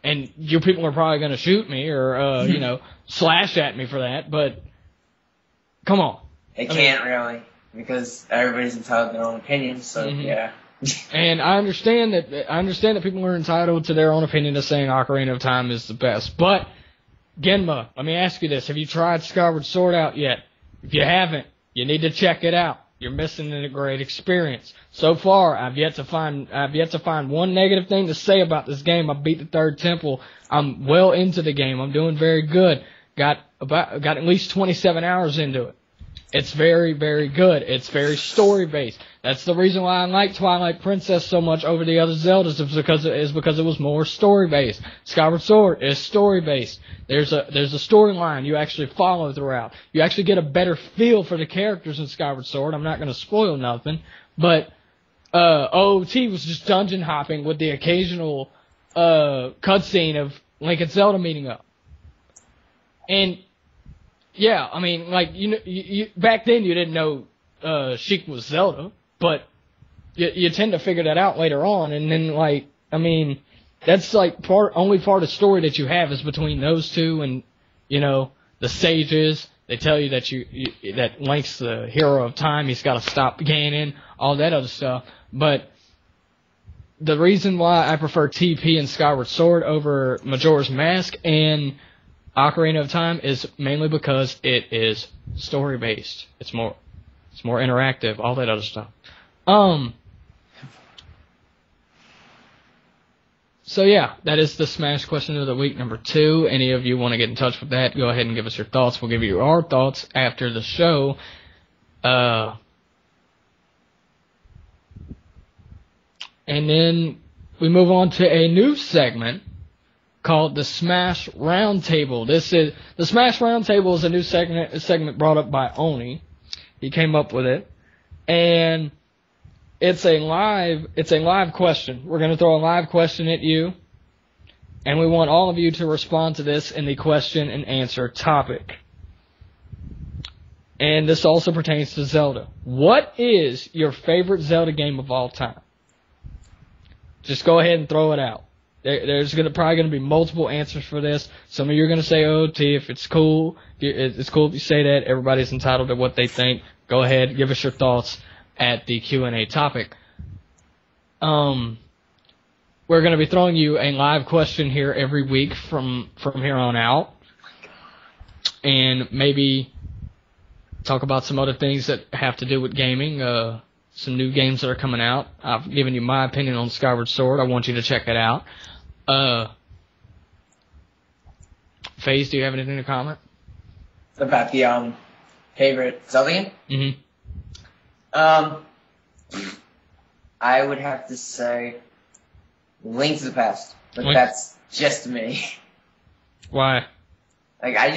[SPEAKER 1] And you people are probably going to shoot me or, slash at me for that, but come on.
[SPEAKER 3] They can't really, because everybody's entitled to their own opinion, so yeah.
[SPEAKER 1] And I understand that people are entitled to their own opinion of saying Ocarina of Time is the best. But, Genma, let me ask you this. Have you tried Skyward Sword out yet? If you haven't, you need to check it out. You're missing a great experience. So far, I've yet to find one negative thing to say about this game. I beat the third temple. I'm well into the game. I'm doing very good. Got at least 27 hours into it. It's very, very good. It's very story-based. That's the reason why I like Twilight Princess so much over the other Zeldas, is because it was more story-based. Skyward Sword is story-based. There's a storyline you actually follow throughout. You actually get a better feel for the characters in Skyward Sword. I'm not going to spoil nothing, but OOT was just dungeon hopping with the occasional cutscene of Link and Zelda meeting up. And yeah, I mean, like, you back then you didn't know Sheik was Zelda, but you tend to figure that out later on, and then, like, I mean, that's like only part of the story that you have is between those two, and the sages. They tell you that that Link's the hero of time. He's got to stop gaining all that other stuff. But the reason why I prefer TP and Skyward Sword over Majora's Mask and Ocarina of Time is mainly because it is story based. It's more interactive, all that other stuff. So yeah, that is the Smash question of the week number 2. Any of you want to get in touch with that, go ahead and give us your thoughts. We'll give you our thoughts after the show. And then we move on to a new segment called the Smash Roundtable. The Smash Roundtable is a new segment brought up by Oni. He came up with it, and it's a live question. We're going to throw a live question at you, and we want all of you to respond to this in the question and answer topic. And this also pertains to Zelda. What is your favorite Zelda game of all time? Just go ahead and throw it out. There's probably going to be multiple answers for this. Some of you are going to say OT. If it's cool, it's cool if you say that. Everybody's entitled to what they think. Go ahead, give us your thoughts at the Q&A topic. We're going to be throwing you a live question here every week from here on out, and maybe talk about some other things that have to do with gaming. Some new games that are coming out. I've given you my opinion on Skyward Sword. I want you to check it out. FaZe, do you have anything to comment?
[SPEAKER 3] About the favorite Zelda game? I would have to say Link to the Past, but that's just me.
[SPEAKER 1] Why?
[SPEAKER 3] Like, I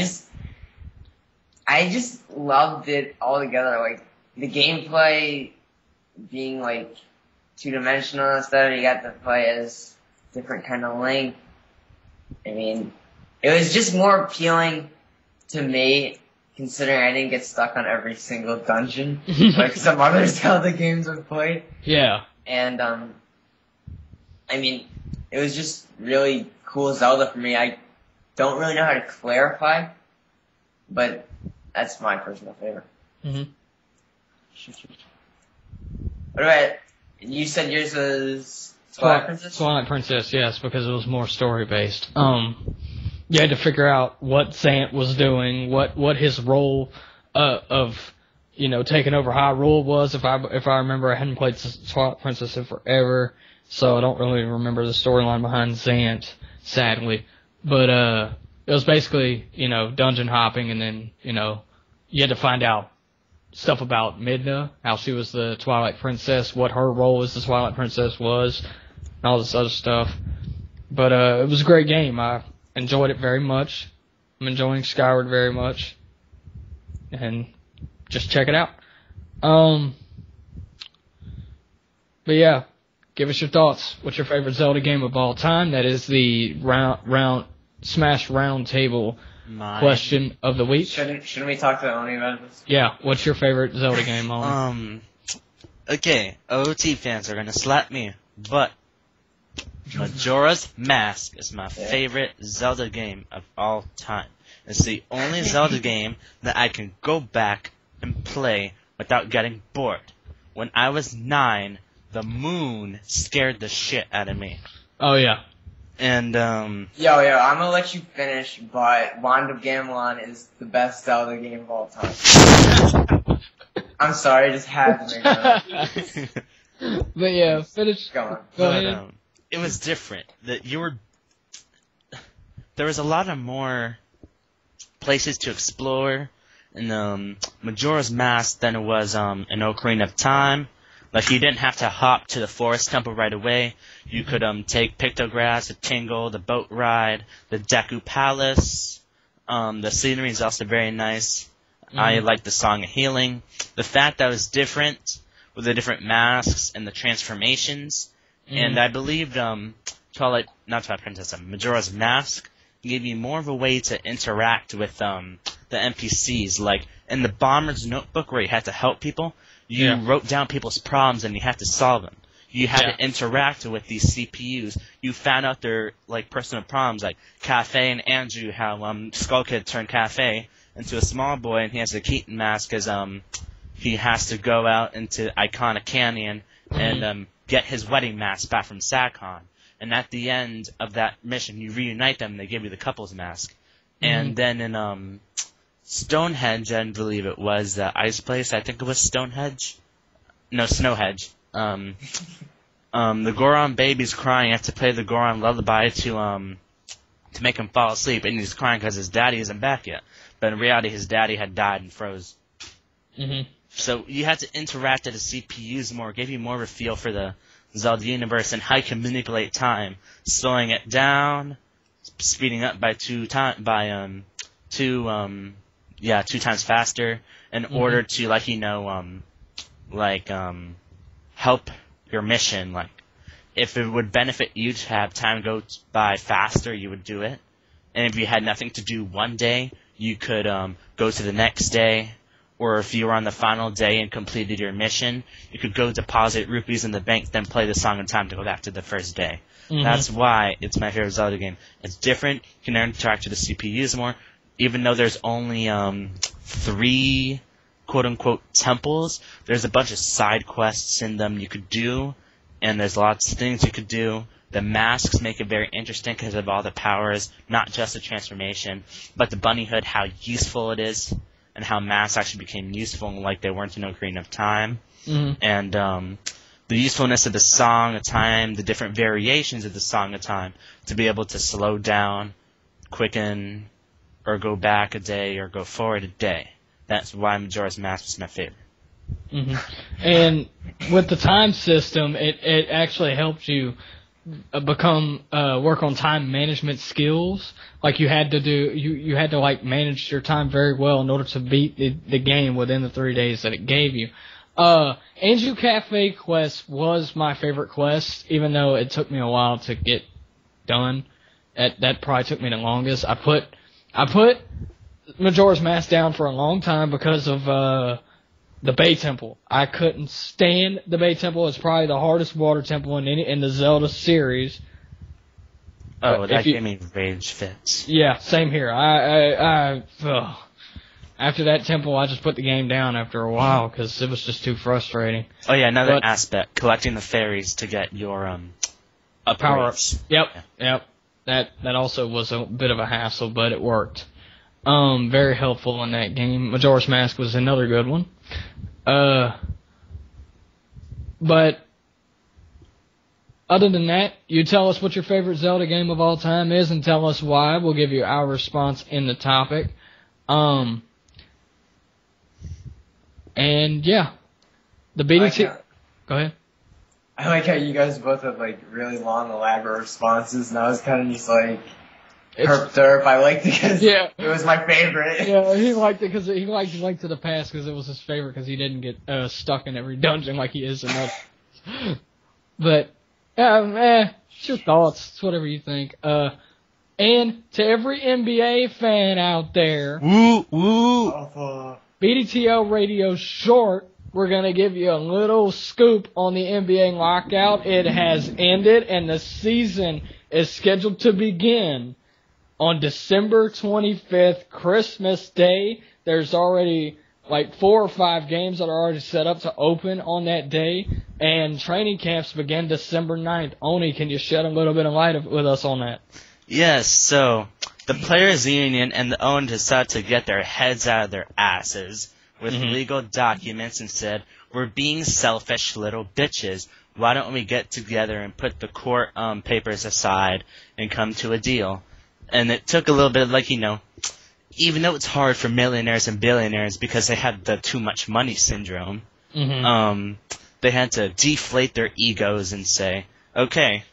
[SPEAKER 3] just loved it all together. Like, the gameplay being, like, two-dimensional instead, you got to play as different kind of Link. I mean, it was just more appealing to me, considering I didn't get stuck on every single dungeon, like some other Zelda games I've played.
[SPEAKER 1] Yeah.
[SPEAKER 3] And, I mean, it was just really cool Zelda for me. I don't really know how to clarify, but that's my personal favorite.
[SPEAKER 1] Mm-hmm.
[SPEAKER 3] What about, you said yours was Twilight Princess?
[SPEAKER 1] Twilight Princess, yes, because it was more story-based. You had to figure out what Sant was doing, what his role of taking over Hyrule was. If I remember, I hadn't played Twilight Princess in forever, so I don't really remember the storyline behind Sant, sadly. But it was basically dungeon hopping, and then you had to find out stuff about Midna, how she was the Twilight Princess, what her role as the Twilight Princess was. and all this other stuff. But it was a great game. I enjoyed it very much. I'm enjoying Skyward very much. And just check it out. But yeah, give us your thoughts. What's your favorite Zelda game of all time? That is the Smash Roundtable question of the week.
[SPEAKER 3] Shouldn't we talk to Oni about this?
[SPEAKER 1] Yeah, what's your favorite Zelda game, Oni?
[SPEAKER 2] Okay, OT fans are gonna slap me, but Majora's Mask is my favorite Zelda game of all time. It's the only Zelda game that I can go back and play without getting bored. When I was 9, the moon scared the shit out of me.
[SPEAKER 1] Oh, yeah.
[SPEAKER 2] And,
[SPEAKER 3] Yo, I'm gonna let you finish, but Wand of Gamelon is the best Zelda game of all time. I'm sorry, I just had to make that.
[SPEAKER 1] But yeah, finish.
[SPEAKER 3] Go
[SPEAKER 1] ahead.
[SPEAKER 2] It was different. There was a lot of more places to explore in Majora's Mask than it was in Ocarina of Time. Like, you didn't have to hop to the Forest Temple right away. You could take pictographs, the Tingle, the boat ride, the Deku Palace. The scenery is also very nice. I like the Song of Healing. The fact that it was different with the different masks and the transformations. And I believe Twilight Princess, Majora's Mask gave you more of a way to interact with the NPCs. Like, in the Bomber's Notebook where you had to help people, you wrote down people's problems and you had to solve them. You had to interact with these CPUs. You found out their personal problems, like Cafe and Andrew, how Skull Kid turned Cafe into a small boy and he has a Keaton mask because he has to go out into Iconic Canyon and get his wedding mask back from Sakon. And at the end of that mission, you reunite them and they give you the couple's mask. And then in Stonehenge, I believe it was the ice place. I think it was Stonehenge. No, Snowhedge. The Goron baby's crying. You have to play the Goron lullaby to make him fall asleep, and he's crying because his daddy isn't back yet. But in reality, his daddy had died and froze. So you had to interact with the CPUs more, gave you more of a feel for the Zelda universe and how you can manipulate time, slowing it down, speeding up by two times faster in order to help your mission. Like, if it would benefit you to have time go by faster, you would do it. And if you had nothing to do one day, you could go to the next day. Or if you were on the final day and completed your mission, you could go deposit rupees in the bank, then play the Song of Time to go back to the first day. That's why it's my favorite Zelda game. It's different. You can interact with the CPUs more. Even though there's only 3 quote-unquote temples, there's a bunch of side quests in them you could do, and there's lots of things you could do. The masks make it very interesting because of all the powers, not just the transformation, but the bunny hood, how useful it is, and how masks actually became useful like they weren't in Ocarina of Time. And the usefulness of the Song of Time, the different variations of the Song of Time, to be able to slow down, quicken, or go back a day, or go forward a day. That's why Majora's Mask was my favorite.
[SPEAKER 1] And with the time system, it actually helped you become work on time management skills. Like, you had to like manage your time very well in order to beat the game within the 3 days that it gave you. Andrew Cafe quest was my favorite quest, even though it took me a while to get done. That probably took me the longest. I put Majora's Mask down for a long time because of the Bay Temple. I couldn't stand the Bay Temple. It's probably the hardest water temple in the Zelda series.
[SPEAKER 2] Oh, that gave me rage fits.
[SPEAKER 1] Yeah, same here. After that temple, I just put the game down after a while because it was just too frustrating.
[SPEAKER 2] Oh yeah, another aspect: collecting the fairies to get your
[SPEAKER 1] power-ups. Yep. That also was a bit of a hassle, but it worked. Very helpful in that game. Majora's Mask was another good one. But other than that, you tell us what your favorite Zelda game of all time is and tell us why. We'll give you our response in the topic. And yeah, the BDT.
[SPEAKER 3] Go
[SPEAKER 1] ahead.
[SPEAKER 3] I like how you guys both have like really long, elaborate responses, and I was kind of just like, herp derp. I liked it because it was my favorite.
[SPEAKER 1] Yeah, he liked it because he liked Link to the Past because it was his favorite because he didn't get stuck in every dungeon like he is in that. But, it's your thoughts. It's whatever you think. And to every NBA fan out there, BDTL Radio Short, we're going to give you a little scoop on the NBA lockout. It has ended, and the season is scheduled to begin on December 25th, Christmas Day. There's already like 4 or 5 games that are already set up to open on that day, and training camps begin December 9th. Oni, can you shed a little bit of light with us on that?
[SPEAKER 2] Yes, so the Players Union and the owner decided to get their heads out of their asses with legal documents and said, we're being selfish little bitches. Why don't we get together and put the court papers aside and come to a deal? And it took a little bit of, like, even though it's hard for millionaires and billionaires because they have the too much money syndrome, they had to deflate their egos and say, okay,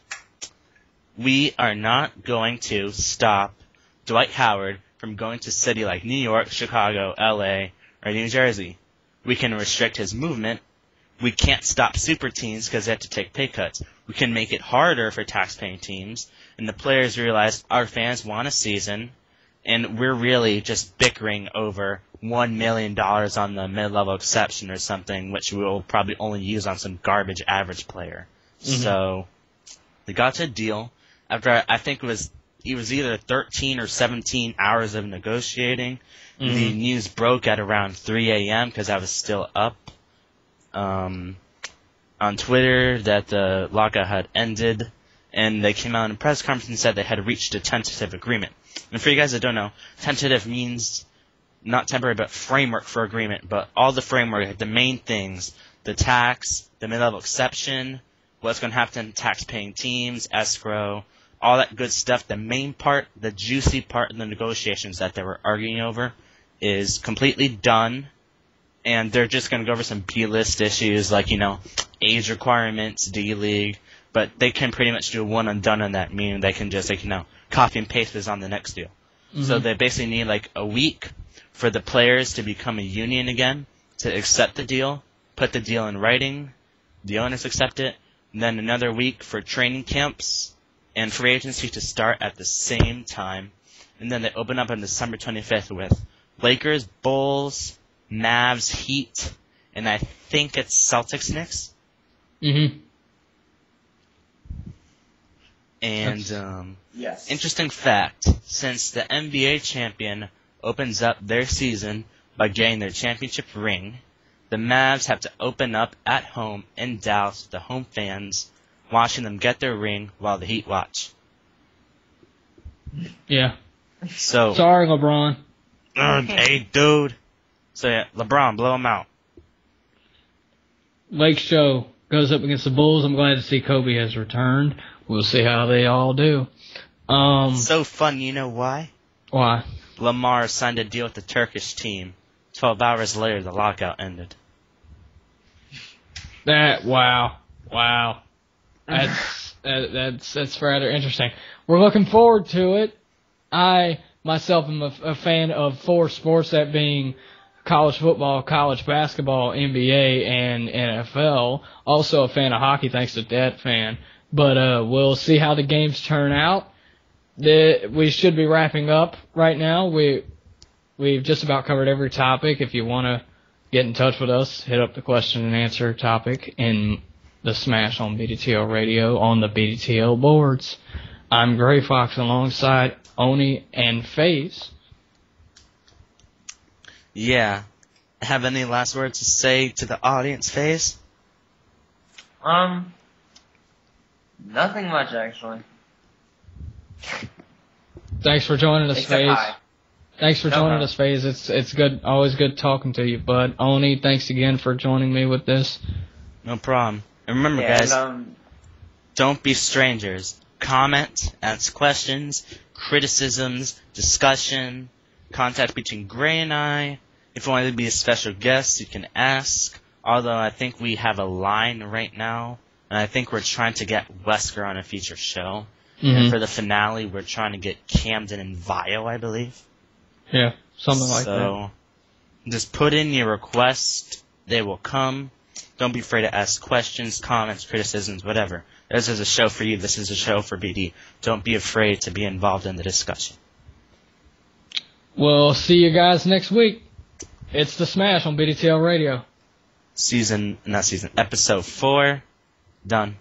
[SPEAKER 2] we are not going to stop Dwight Howard from going to a city like New York, Chicago, LA, or New Jersey. We can restrict his movement. We can't stop super teams because they have to take pay cuts. We can make it harder for tax-paying teams. And the players realize our fans want a season, and we're really just bickering over $1 million on the mid-level exception or something, which we'll probably only use on some garbage average player. So they got to a deal after I think it was either 13 or 17 hours of negotiating. The news broke at around 3 a.m. because I was still up on Twitter that the lockout had ended, and they came out in a press conference and said they had reached a tentative agreement. And for you guys that don't know, tentative means not temporary but framework for agreement, but all the framework, the main things, the tax, the mid-level exception, what's going to happen to tax-paying teams, escrow, all that good stuff. The main part, the juicy part of the negotiations that they were arguing over is completely done, and they're just going to go over some B-list issues like, age requirements, D-League, but they can pretty much do a one and done on that, meaning they can just, copy and paste this on the next deal. So they basically need, like, a week for the players to become a union again, to accept the deal, put the deal in writing, the owners accept it, and then another week for training camps and free agency to start at the same time, and then they open up on December 25th with Lakers, Bulls, Mavs, Heat, and I think it's Celtics, Knicks. And
[SPEAKER 3] yes.
[SPEAKER 2] Interesting fact, since the NBA champion opens up their season by getting their championship ring, the Mavs have to open up at home in Dallas with the home fans watching them get their ring while the Heat watch.
[SPEAKER 1] Yeah.
[SPEAKER 2] So
[SPEAKER 1] sorry, LeBron.
[SPEAKER 2] Hey, dude. So yeah, LeBron, blow him out.
[SPEAKER 1] Lake Show goes up against the Bulls. I'm glad to see Kobe has returned. We'll see how they all do.
[SPEAKER 2] So fun, you know why?
[SPEAKER 1] Why?
[SPEAKER 2] Lamar signed a deal with the Turkish team. 12 hours later, the lockout ended.
[SPEAKER 1] Wow. That's rather interesting. We're looking forward to it. I myself am a fan of 4 sports, that being college football, college basketball, NBA, and NFL. Also a fan of hockey, thanks to that fan. But we'll see how the games turn out. We should be wrapping up right now. We've just about covered every topic. If you want to get in touch with us, hit up the question and answer topic in the Smash on BDTL Radio on the BDTL boards. I'm Gray Fox alongside Oni and FaZe.
[SPEAKER 2] Yeah. Have any last words to say to the audience, FaZe?
[SPEAKER 3] Nothing much, actually.
[SPEAKER 1] Thanks for joining us,
[SPEAKER 3] Except
[SPEAKER 1] FaZe.
[SPEAKER 3] hi.
[SPEAKER 1] Thanks for joining us, FaZe. It's good, always good talking to you, bud. Oni, thanks again for joining me with this.
[SPEAKER 2] No problem. And remember, guys, don't be strangers. Comment, ask questions, criticisms, discussion, contact between Gray and I. If you want to be a special guest, you can ask. Although I think we have a line right now. and I think we're trying to get Wesker on a feature show.
[SPEAKER 1] Mm-hmm.
[SPEAKER 2] And for the finale, we're trying to get Camden and Vio, I believe.
[SPEAKER 1] Yeah, something like that.
[SPEAKER 2] So, just put in your request. They will come. Don't be afraid to ask questions, comments, criticisms, whatever. This is a show for you. This is a show for BD. Don't be afraid to be involved in the discussion.
[SPEAKER 1] We'll see you guys next week. It's The Smash on BDTL Radio.
[SPEAKER 2] Episode 4, done.